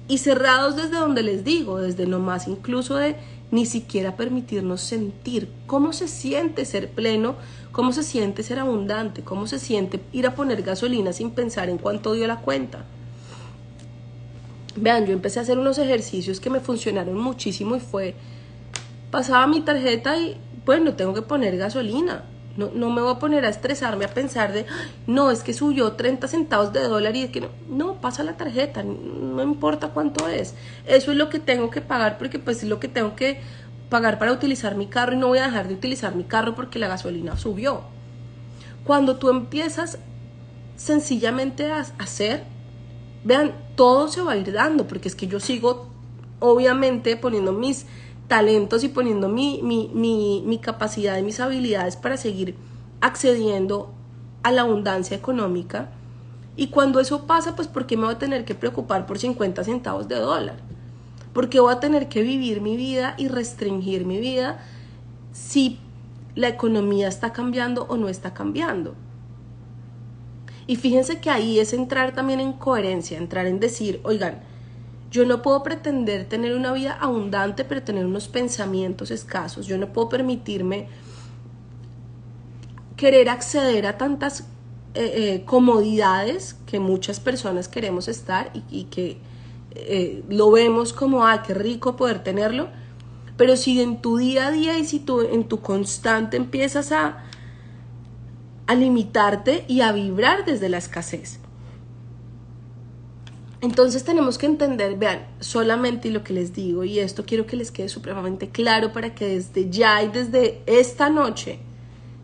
Y cerrados desde donde les digo, desde nomás incluso de ni siquiera permitirnos sentir cómo se siente ser pleno, cómo se siente ser abundante, cómo se siente ir a poner gasolina sin pensar en cuánto dio la cuenta. Vean, yo empecé a hacer unos ejercicios que me funcionaron muchísimo y pasaba mi tarjeta y bueno, tengo que poner gasolina. No me voy a poner a estresarme, a pensar de, no, es que subió 30 centavos de dólar y es que no, pasa la tarjeta, no importa cuánto es. Eso es lo que tengo que pagar porque pues es lo que tengo que pagar para utilizar mi carro y no voy a dejar de utilizar mi carro porque la gasolina subió. Cuando tú empiezas sencillamente a hacer, vean, todo se va a ir dando porque es que yo sigo obviamente poniendo mis talentos y poniendo mi capacidad y mis habilidades para seguir accediendo a la abundancia económica. Y cuando eso pasa, pues ¿por qué me voy a tener que preocupar por 50 centavos de dólar? ¿Por qué voy a tener que vivir mi vida y restringir mi vida si la economía está cambiando o no está cambiando? Y fíjense que ahí es entrar también en coherencia, entrar en decir, oigan, yo no puedo pretender tener una vida abundante, pero tener unos pensamientos escasos. Yo no puedo permitirme querer acceder a tantas comodidades que muchas personas queremos estar y que lo vemos como, ah, qué rico poder tenerlo, pero si en tu día a día y si tú en tu constante empiezas a limitarte y a vibrar desde la escasez. Entonces tenemos que entender, vean, solamente lo que les digo, y esto quiero que les quede supremamente claro para que desde ya y desde esta noche,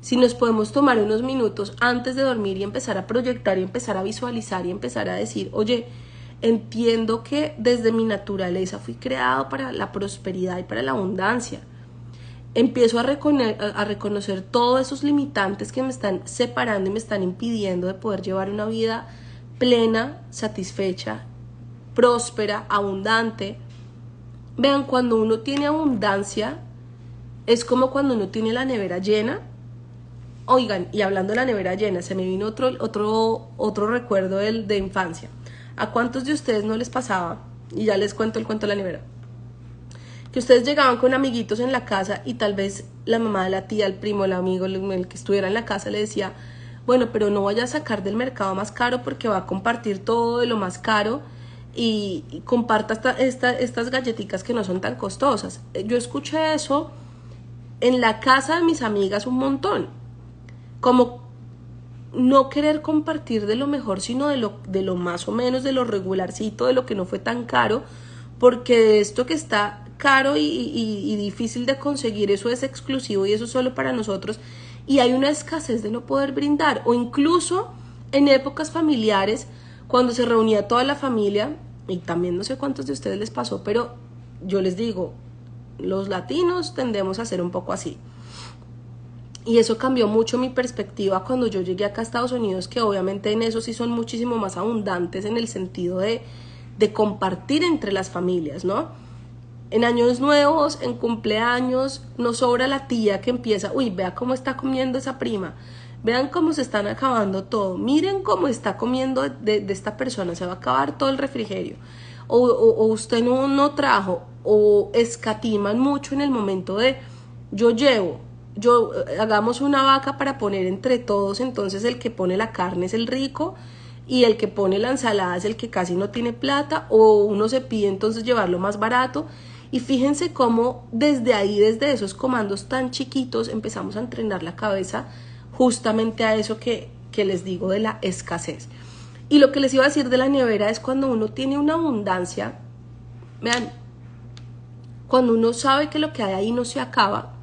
si nos podemos tomar unos minutos antes de dormir y empezar a proyectar y empezar a visualizar y empezar a decir, oye, entiendo que desde mi naturaleza fui creado para la prosperidad y para la abundancia. Empiezo a reconocer todos esos limitantes que me están separando y me están impidiendo de poder llevar una vida plena, satisfecha, próspera, abundante. Vean, cuando uno tiene abundancia, es como cuando uno tiene la nevera llena. Oigan, y hablando de la nevera llena, se me vino otro recuerdo de infancia. ¿A cuántos de ustedes no les pasaba? Y ya les cuento el cuento de la nevera. Que ustedes llegaban con amiguitos en la casa y tal vez la mamá, la tía, el primo, el amigo, el que estuviera en la casa le decía, bueno, pero no vaya a sacar del mercado más caro porque va a compartir todo de lo más caro y comparta estas galletitas que no son tan costosas. Yo escuché eso en la casa de mis amigas un montón, como no querer compartir de lo mejor, sino de lo más o menos, de lo regularcito, de lo que no fue tan caro, porque de esto que está caro y difícil de conseguir, eso es exclusivo y eso es solo para nosotros, y hay una escasez de no poder brindar. O incluso en épocas familiares, cuando se reunía toda la familia, y también no sé cuántos de ustedes les pasó, pero yo les digo, los latinos tendemos a ser un poco así. Y eso cambió mucho mi perspectiva cuando yo llegué acá a Estados Unidos, que obviamente en eso sí son muchísimo más abundantes en el sentido de compartir entre las familias, ¿no? En años nuevos, en cumpleaños, nos sobra la tía que empieza, uy, vea cómo está comiendo esa prima, vean cómo se están acabando todo, miren cómo está comiendo de esta persona, se va a acabar todo el refrigerio, o usted no trajo, o escatiman mucho en el momento de, hagamos una vaca para poner entre todos, entonces el que pone la carne es el rico, y el que pone la ensalada es el que casi no tiene plata, o uno se pide entonces llevarlo más barato. Y fíjense cómo desde ahí, desde esos comandos tan chiquitos, empezamos a entrenar la cabeza justamente a eso que les digo de la escasez. Y lo que les iba a decir de la nevera es cuando uno tiene una abundancia, vean, cuando uno sabe que lo que hay ahí no se acaba,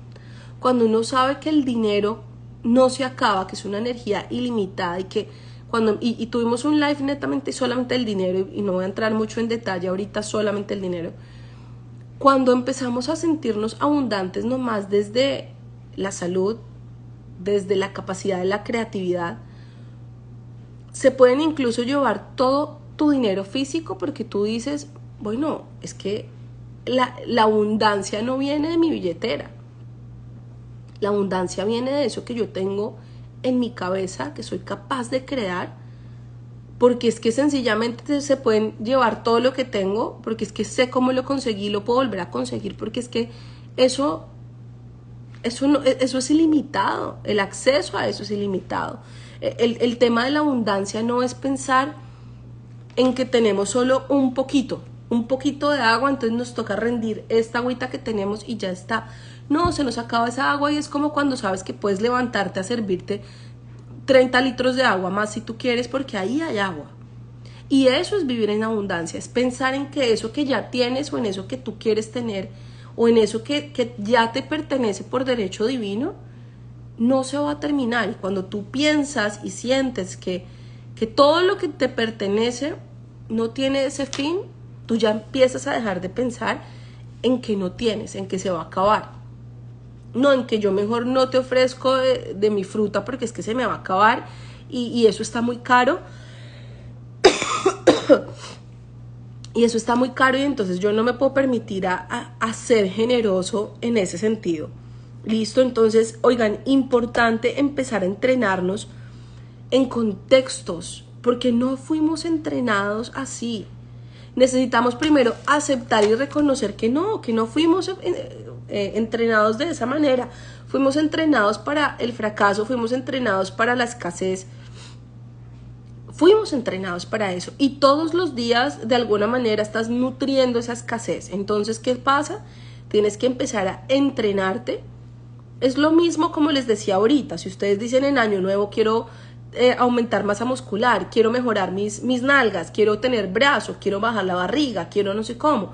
cuando uno sabe que el dinero no se acaba, que es una energía ilimitada y que y tuvimos un live netamente solamente el dinero, y no voy a entrar mucho en detalle ahorita, solamente el dinero. Cuando empezamos a sentirnos abundantes nomás desde la salud, desde la capacidad de la creatividad, se pueden incluso llevar todo tu dinero físico, porque tú dices, bueno, es que la abundancia no viene de mi billetera, la abundancia viene de eso que yo tengo en mi cabeza, que soy capaz de crear, porque es que sencillamente se pueden llevar todo lo que tengo, porque es que sé cómo lo conseguí, lo puedo volver a conseguir, porque es que eso es ilimitado, el acceso a eso es ilimitado. El tema de la abundancia no es pensar en que tenemos solo un poquito de agua, entonces nos toca rendir esta agüita que tenemos y ya está. No, se nos acaba esa agua y es como cuando sabes que puedes levantarte a servirte 30 litros de agua más si tú quieres, porque ahí hay agua. Y eso es vivir en abundancia, es pensar en que eso que ya tienes, o en eso que tú quieres tener, o en eso que ya te pertenece por derecho divino, no se va a terminar. Y cuando tú piensas y sientes que todo lo que te pertenece no tiene ese fin, tú ya empiezas a dejar de pensar en que no tienes, en que se va a acabar. No, en que yo mejor no te ofrezco de mi fruta porque es que se me va a acabar y eso está muy caro. Y eso está muy caro y entonces yo no me puedo permitir a ser generoso en ese sentido. ¿Listo? Entonces, oigan, importante empezar a entrenarnos en contextos, porque no fuimos entrenados así. Necesitamos primero aceptar y reconocer que no fuimos entrenados de esa manera. Fuimos entrenados para el fracaso, fuimos entrenados para la escasez, fuimos entrenados para eso y todos los días de alguna manera estás nutriendo esa escasez. Entonces, ¿qué pasa? Tienes que empezar a entrenarte. Es lo mismo como les decía ahorita. Si ustedes dicen en año nuevo quiero aumentar masa muscular, quiero mejorar mis nalgas, quiero tener brazos, quiero bajar la barriga, quiero no sé cómo.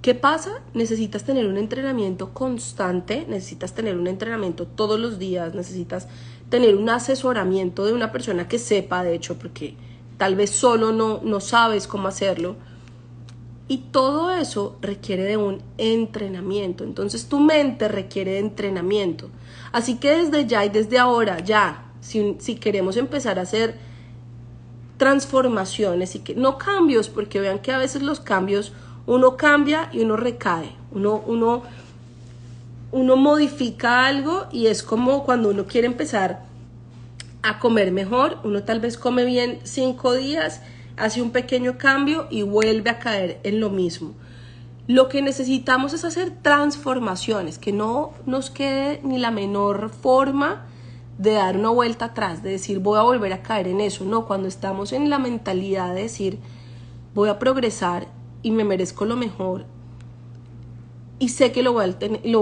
¿Qué pasa? Necesitas tener un entrenamiento constante, necesitas tener un entrenamiento todos los días, necesitas tener un asesoramiento de una persona que sepa, de hecho, porque tal vez solo no sabes cómo hacerlo. Y todo eso requiere de un entrenamiento. Entonces tu mente requiere de entrenamiento. Así que desde ya y desde ahora, si queremos empezar a hacer transformaciones y que no cambios, porque vean que a veces los cambios uno cambia y uno recae, uno modifica algo y es como cuando uno quiere empezar a comer mejor, uno tal vez come bien 5 días, hace un pequeño cambio y vuelve a caer en lo mismo. Lo que necesitamos es hacer transformaciones, que no nos quede ni la menor forma de dar una vuelta atrás, de decir voy a volver a caer en eso. No, cuando estamos en la mentalidad de decir voy a progresar y me merezco lo mejor y sé que lo voy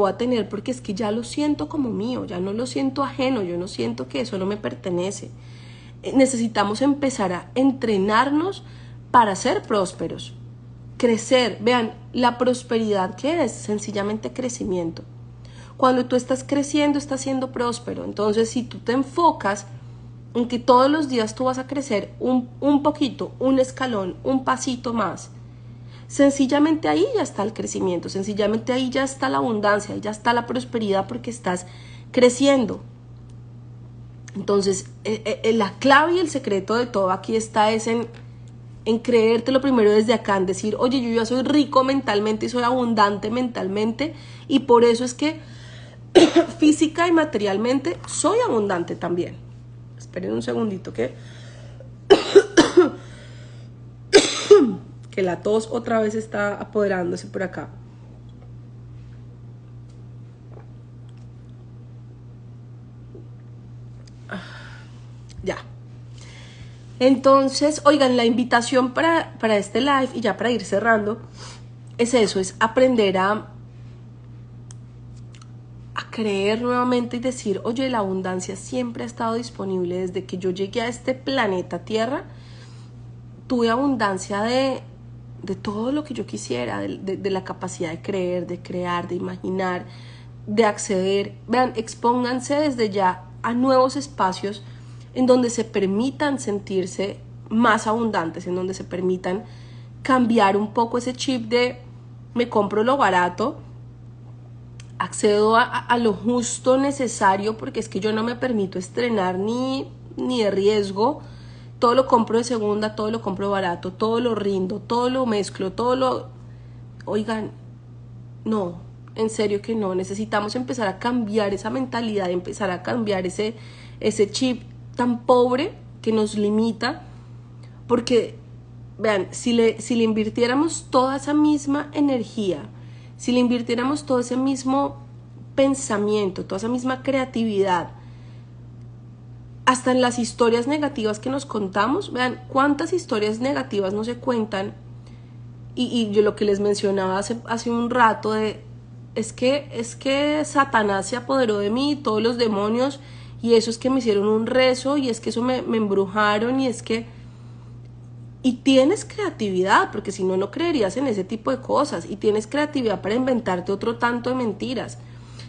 a tener porque es que ya lo siento como mío, ya no lo siento ajeno, yo no siento que eso no me pertenece. Necesitamos empezar a entrenarnos para ser prósperos, crecer. Vean, la prosperidad, ¿qué es? Sencillamente crecimiento. Cuando tú estás creciendo, estás siendo próspero. Entonces, si tú te enfocas en que todos los días tú vas a crecer un poquito, un escalón, un pasito más, sencillamente ahí ya está el crecimiento, sencillamente ahí ya está la abundancia, ahí ya está la prosperidad porque estás creciendo. Entonces, la clave y el secreto de todo aquí está es en creértelo primero desde acá, en decir, oye, yo ya soy rico mentalmente y soy abundante mentalmente y por eso es que física y materialmente soy abundante también. Esperen un segundito que la tos otra vez está apoderándose por acá. Ya. Entonces, oigan, la invitación para este live y ya para ir cerrando es eso, es aprender a creer nuevamente y decir, oye, la abundancia siempre ha estado disponible. Desde que yo llegué a este planeta Tierra, tuve abundancia de todo lo que yo quisiera, de la capacidad de creer, de crear, de imaginar, de acceder. Vean, expónganse desde ya a nuevos espacios en donde se permitan sentirse más abundantes, en donde se permitan cambiar un poco ese chip de me compro lo barato, accedo a lo justo necesario, porque es que yo no me permito estrenar ni de riesgo, todo lo compro de segunda, todo lo compro barato, todo lo rindo, todo lo mezclo, Oigan, no, en serio que no, necesitamos empezar a cambiar esa mentalidad, empezar a cambiar ese chip tan pobre que nos limita, porque, vean, si le invirtiéramos toda esa misma energía, si le invirtiéramos todo ese mismo pensamiento, toda esa misma creatividad, hasta en las historias negativas que nos contamos, vean cuántas historias negativas no se cuentan, y yo lo que les mencionaba hace un rato es que Satanás se apoderó de mí, todos los demonios, y eso es que me hicieron un rezo, y es que eso me embrujaron, y tienes creatividad, porque si no, no creerías en ese tipo de cosas, y tienes creatividad para inventarte otro tanto de mentiras.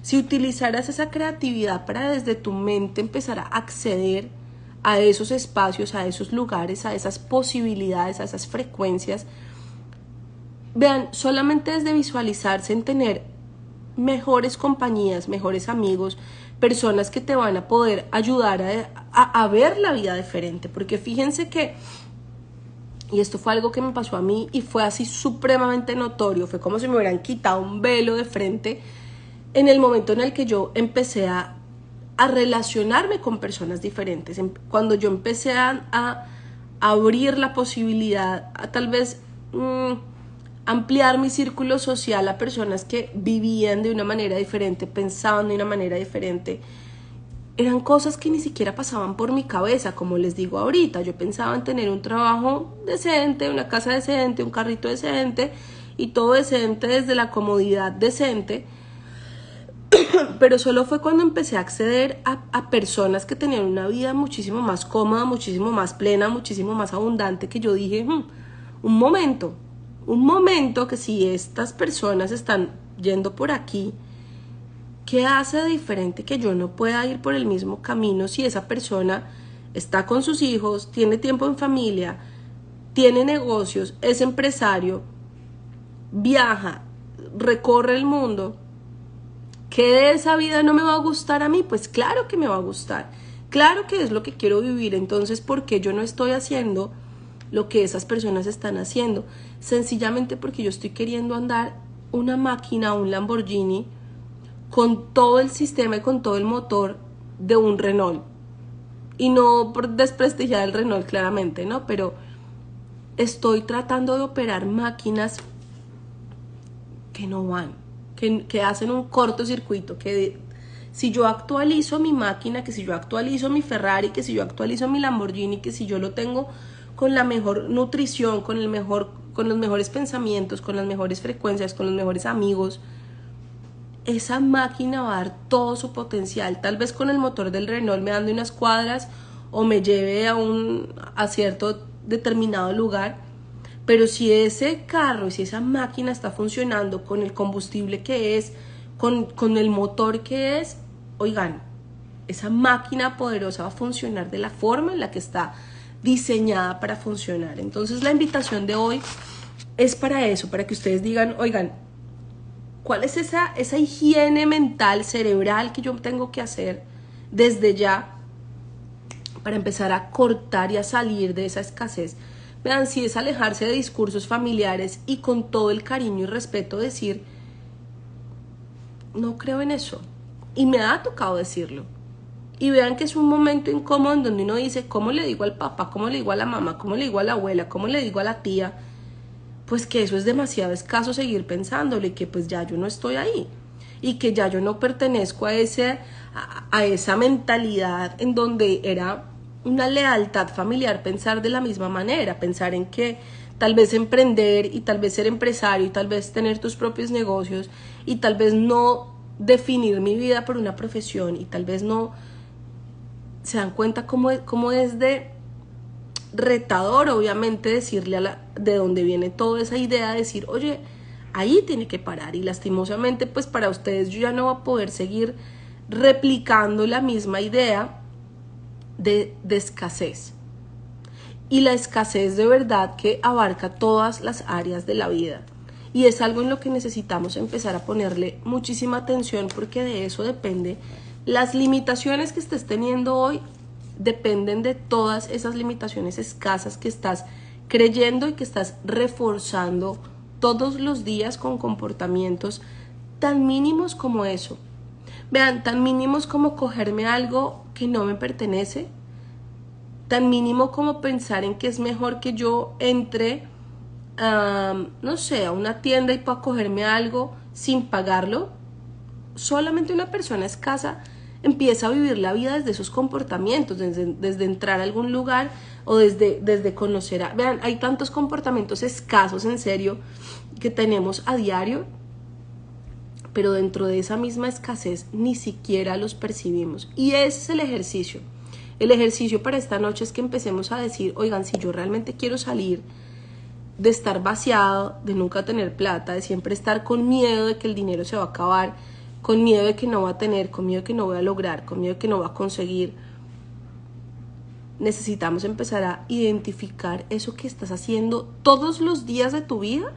Si utilizaras esa creatividad para desde tu mente empezar a acceder a esos espacios, a esos lugares, a esas posibilidades, a esas frecuencias, vean, solamente desde visualizarse en tener mejores compañías, mejores amigos, personas que te van a poder ayudar a ver la vida diferente, porque fíjense que, y esto fue algo que me pasó a mí y fue así supremamente notorio, fue como si me hubieran quitado un velo de frente en el momento en el que yo empecé a relacionarme con personas diferentes, cuando yo empecé a abrir la posibilidad a tal vez ampliar mi círculo social a personas que vivían de una manera diferente, pensaban de una manera diferente, eran cosas que ni siquiera pasaban por mi cabeza, como les digo ahorita. Yo pensaba en tener un trabajo decente, una casa decente, un carrito decente y todo decente desde la comodidad decente. Pero solo fue cuando empecé a acceder a personas que tenían una vida muchísimo más cómoda, muchísimo más plena, muchísimo más abundante, que yo dije, un momento que si estas personas están yendo por aquí, ¿qué hace de diferente que yo no pueda ir por el mismo camino si esa persona está con sus hijos, tiene tiempo en familia, tiene negocios, es empresario, viaja, recorre el mundo? ¿Qué de esa vida no me va a gustar a mí? Pues claro que me va a gustar. Claro que es lo que quiero vivir. Entonces, ¿por qué yo no estoy haciendo lo que esas personas están haciendo? Sencillamente porque yo estoy queriendo andar una máquina, un Lamborghini, con todo el sistema y con todo el motor de un Renault. Y no por desprestigiar el Renault, claramente, ¿no? Pero estoy tratando de operar máquinas que no van, que hacen un cortocircuito, que si yo actualizo mi máquina, que si yo actualizo mi Ferrari, que si yo actualizo mi Lamborghini, que si yo lo tengo con la mejor nutrición, con los mejores pensamientos, con las mejores frecuencias, con los mejores amigos, esa máquina va a dar todo su potencial. Tal vez con el motor del Renault me ande unas cuadras o me lleve a cierto determinado lugar. Pero si ese carro y si esa máquina está funcionando con el combustible que es, con el motor que es, oigan, esa máquina poderosa va a funcionar de la forma en la que está diseñada para funcionar. Entonces la invitación de hoy es para eso, para que ustedes digan, oigan, ¿cuál es esa higiene mental, cerebral que yo tengo que hacer desde ya para empezar a cortar y a salir de esa escasez? Vean, si es alejarse de discursos familiares y con todo el cariño y respeto decir, no creo en eso. Y me ha tocado decirlo. Y vean que es un momento incómodo en donde uno dice, ¿cómo le digo al papá? ¿Cómo le digo a la mamá? ¿Cómo le digo a la abuela? ¿Cómo le digo a la tía? Pues que eso es demasiado escaso seguir pensándolo y que pues ya yo no estoy ahí. Y que ya yo no pertenezco a esa mentalidad en donde era una lealtad familiar pensar de la misma manera, pensar en que tal vez emprender y tal vez ser empresario y tal vez tener tus propios negocios y tal vez no definir mi vida por una profesión y tal vez no se dan cuenta cómo es de retador, obviamente, decirle de dónde viene toda esa idea, decir, oye, ahí tiene que parar. Y lastimosamente, pues para ustedes yo ya no voy a poder seguir replicando la misma idea de escasez. Y la escasez de verdad que abarca todas las áreas de la vida. Y es algo en lo que necesitamos empezar a ponerle muchísima atención, porque de eso depende. Las limitaciones que estés teniendo hoy dependen de todas esas limitaciones escasas que estás creyendo y que estás reforzando todos los días con comportamientos tan mínimos como eso. Vean, tan mínimos como cogerme algo que no me pertenece, tan mínimo como pensar en que es mejor que yo entre, no sé, a una tienda y pueda cogerme algo sin pagarlo. Solamente una persona escasa empieza a vivir la vida desde esos comportamientos, desde entrar a algún lugar o desde conocer a... Vean, hay tantos comportamientos escasos, en serio, que tenemos a diario, pero dentro de esa misma escasez ni siquiera los percibimos. Y ese es el ejercicio. El ejercicio para esta noche es que empecemos a decir, oigan, si yo realmente quiero salir de estar vaciado, de nunca tener plata, de siempre estar con miedo de que el dinero se va a acabar, con miedo de que no va a tener, con miedo de que no voy a lograr, con miedo de que no va a conseguir, necesitamos empezar a identificar eso que estás haciendo todos los días de tu vida,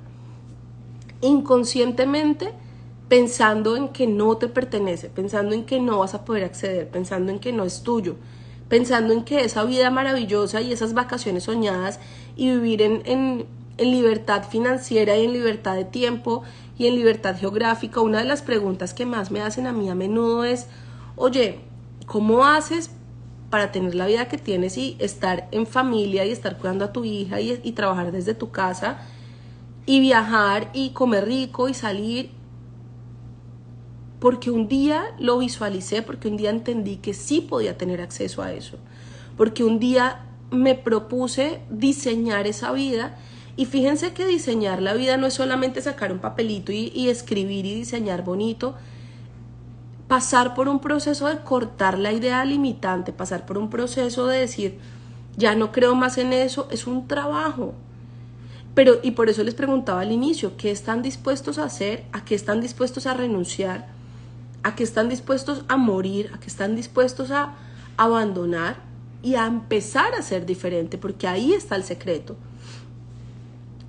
inconscientemente, pensando en que no te pertenece, pensando en que no vas a poder acceder, pensando en que no es tuyo, pensando en que esa vida maravillosa y esas vacaciones soñadas y vivir en libertad financiera y en libertad de tiempo y en libertad geográfica. Una de las preguntas que más me hacen a mí a menudo es, oye, ¿cómo haces para tener la vida que tienes y estar en familia y estar cuidando a tu hija y trabajar desde tu casa y viajar y comer rico y salir? porque un día lo visualicé, porque un día entendí que sí podía tener acceso a eso, porque un día me propuse diseñar esa vida. Y fíjense que diseñar la vida no es solamente sacar un papelito y escribir y diseñar bonito. Pasar por un proceso de cortar la idea limitante, pasar por un proceso de decir, ya no creo más en eso, es un trabajo. Pero, y por eso les preguntaba al inicio, ¿qué están dispuestos a hacer? ¿A qué están dispuestos a renunciar? ¿A qué están dispuestos a morir? ¿A qué están dispuestos a abandonar? Y a empezar a ser diferente, porque ahí está el secreto.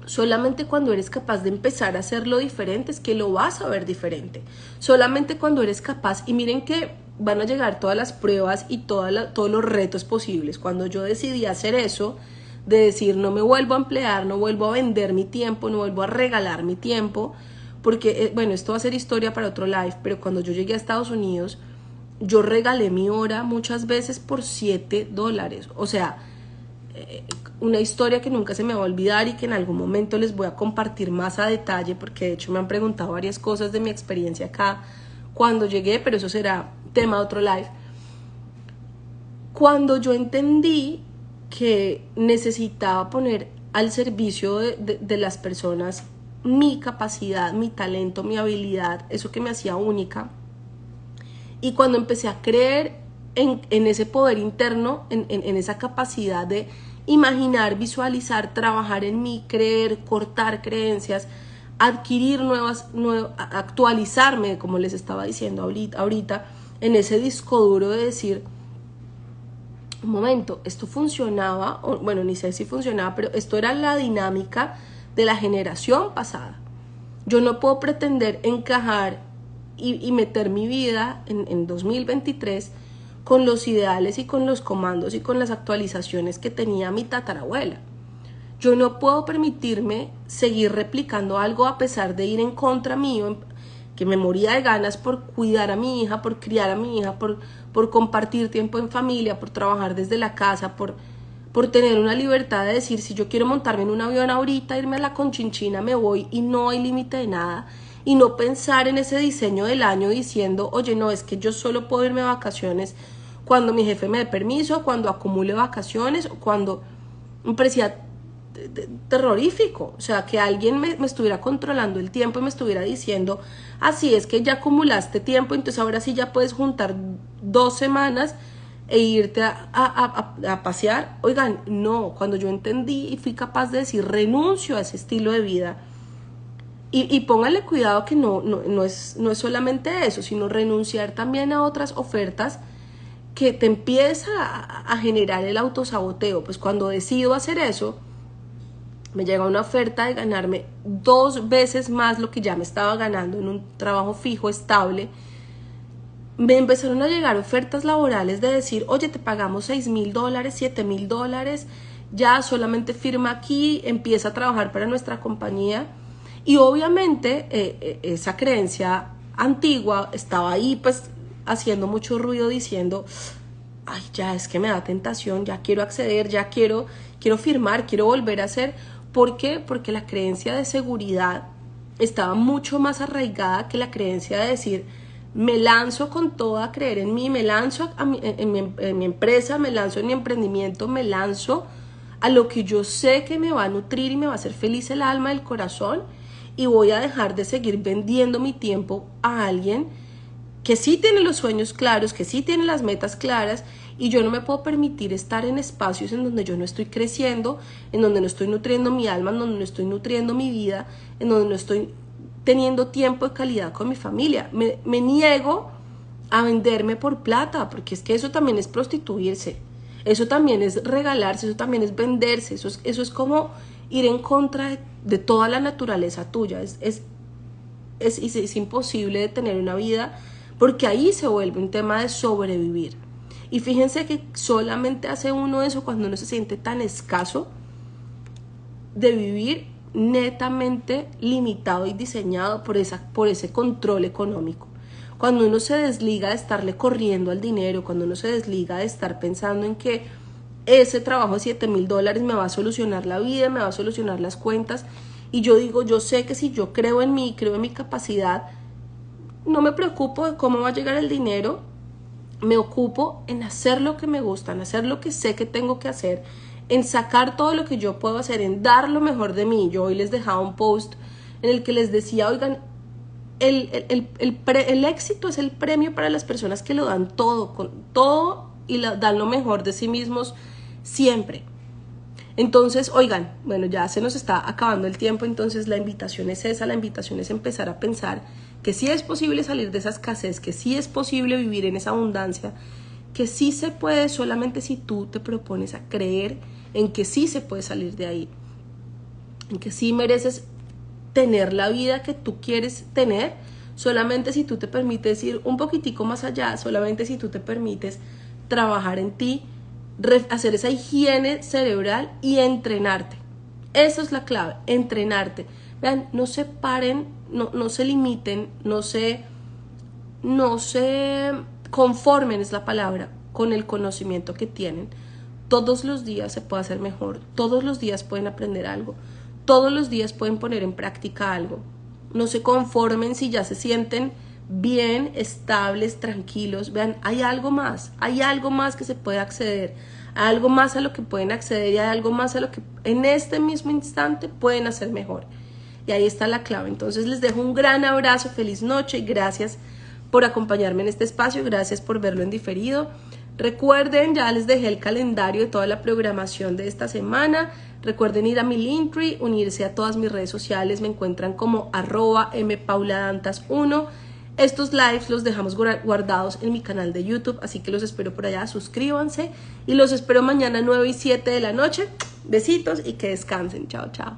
Solamente cuando eres capaz de empezar a hacerlo diferente es que lo vas a ver diferente. Solamente cuando eres capaz, y miren que van a llegar todas las pruebas y todos los retos posibles. Cuando yo decidí hacer eso, de decir no me vuelvo a emplear, no vuelvo a vender mi tiempo, no vuelvo a regalar mi tiempo, porque, bueno, esto va a ser historia para otro live, pero cuando yo llegué a Estados Unidos, yo regalé mi hora muchas veces por $7. O sea, una historia que nunca se me va a olvidar y que en algún momento les voy a compartir más a detalle, porque de hecho me han preguntado varias cosas de mi experiencia acá cuando llegué, pero eso será tema de otro live. Cuando yo entendí que necesitaba poner al servicio de las personas mi capacidad, mi talento, mi habilidad, eso que me hacía única, y cuando empecé a creer en ese poder interno, en esa capacidad de imaginar, visualizar, trabajar en mí, creer, cortar creencias, adquirir actualizarme, como les estaba diciendo ahorita, en ese disco duro de decir, un momento, esto funcionaba, bueno, ni sé si funcionaba, pero esto era la dinámica de la generación pasada. Yo no puedo pretender encajar y meter mi vida en 2023 con los ideales y con los comandos y con las actualizaciones que tenía mi tatarabuela. Yo no puedo permitirme seguir replicando algo a pesar de ir en contra mío, que me moría de ganas por cuidar a mi hija, por criar a mi hija, por compartir tiempo en familia, por trabajar desde la casa, por tener una libertad de decir, si yo quiero montarme en un avión ahorita, irme a la Conchinchina, me voy y no hay límite de nada. Y no pensar en ese diseño del año diciendo, oye, no, es que yo solo puedo irme de vacaciones cuando mi jefe me dé permiso, cuando acumule vacaciones, o cuando me parecía terrorífico. O sea, que alguien me estuviera controlando el tiempo y me estuviera diciendo, así es que ya acumulaste tiempo, entonces ahora sí ya puedes juntar 2 semanas e irte a pasear. Oigan, no, cuando yo entendí y fui capaz de decir, renuncio a ese estilo de vida. Y pónganle cuidado que no es solamente eso, sino renunciar también a otras ofertas que te empieza a generar el autosaboteo. Pues cuando decido hacer eso, me llega una oferta de ganarme 2 veces más lo que ya me estaba ganando en un trabajo fijo, estable. Me empezaron a llegar ofertas laborales de decir, oye, te pagamos $6,000, $7,000, ya solamente firma aquí, empieza a trabajar para nuestra compañía. Y obviamente esa creencia antigua estaba ahí pues haciendo mucho ruido diciendo, ay, ya es que me da tentación, ya quiero acceder, ya quiero firmar, quiero volver a hacer. ¿Por qué? Porque la creencia de seguridad estaba mucho más arraigada que la creencia de decir, me lanzo con todo a creer en mí, me lanzo en mi empresa, me lanzo en mi emprendimiento, me lanzo a lo que yo sé que me va a nutrir y me va a hacer feliz el alma, el corazón, y voy a dejar de seguir vendiendo mi tiempo a alguien que sí tiene los sueños claros, que sí tiene las metas claras, y yo no me puedo permitir estar en espacios en donde yo no estoy creciendo, en donde no estoy nutriendo mi alma, en donde no estoy nutriendo mi vida, en donde no estoy teniendo tiempo de calidad con mi familia. Me niego a venderme por plata, porque es que eso también es prostituirse, eso también es regalarse, eso también es venderse, eso es como ir en contra de toda la naturaleza tuya. Es imposible de tener una vida, porque ahí se vuelve un tema de sobrevivir. Y fíjense que solamente hace uno eso cuando uno se siente tan escaso de vivir netamente limitado y diseñado por ese control económico. Cuando uno se desliga de estarle corriendo al dinero, cuando uno se desliga de estar pensando en que ese trabajo de $7,000 me va a solucionar la vida, me va a solucionar las cuentas, y yo digo, yo sé que si yo creo en mí, creo en mi capacidad, no me preocupo de cómo va a llegar el dinero, me ocupo en hacer lo que me gusta, en hacer lo que sé que tengo que hacer, en sacar todo lo que yo puedo hacer, en dar lo mejor de mí. Yo hoy les dejaba un post en el que les decía, oigan, el éxito es el premio para las personas que lo dan todo, con todo, y dan lo mejor de sí mismos siempre. Entonces, oigan, bueno, ya se nos está acabando el tiempo, entonces la invitación es esa, la invitación es empezar a pensar que sí es posible salir de esa escasez, que sí es posible vivir en esa abundancia, que sí se puede solamente si tú te propones a creer en que sí se puede salir de ahí, en que sí mereces tener la vida que tú quieres tener, solamente si tú te permites ir un poquitico más allá, solamente si tú te permites trabajar en ti, hacer esa higiene cerebral y entrenarte. Eso es la clave, entrenarte. Vean, no se paren, no se limiten, no se conformen, es la palabra, con el conocimiento que tienen. Todos los días se puede hacer mejor, todos los días pueden aprender algo, todos los días pueden poner en práctica algo. No se conformen si ya se sienten bien, estables, tranquilos. Vean, hay algo más que se puede acceder, hay algo más a lo que pueden acceder y hay algo más a lo que en este mismo instante pueden hacer mejor. Y ahí está la clave. Entonces les dejo un gran abrazo, feliz noche y gracias por acompañarme en este espacio, gracias por verlo en diferido. Recuerden, ya les dejé el calendario de toda la programación de esta semana. Recuerden ir a mi Linktree, unirse a todas mis redes sociales, me encuentran como @mpauladanta1. Estos lives los dejamos guardados en mi canal de YouTube, así que los espero por allá, suscríbanse y los espero mañana 9 y 7 de la noche. Besitos y que descansen, chao, chao.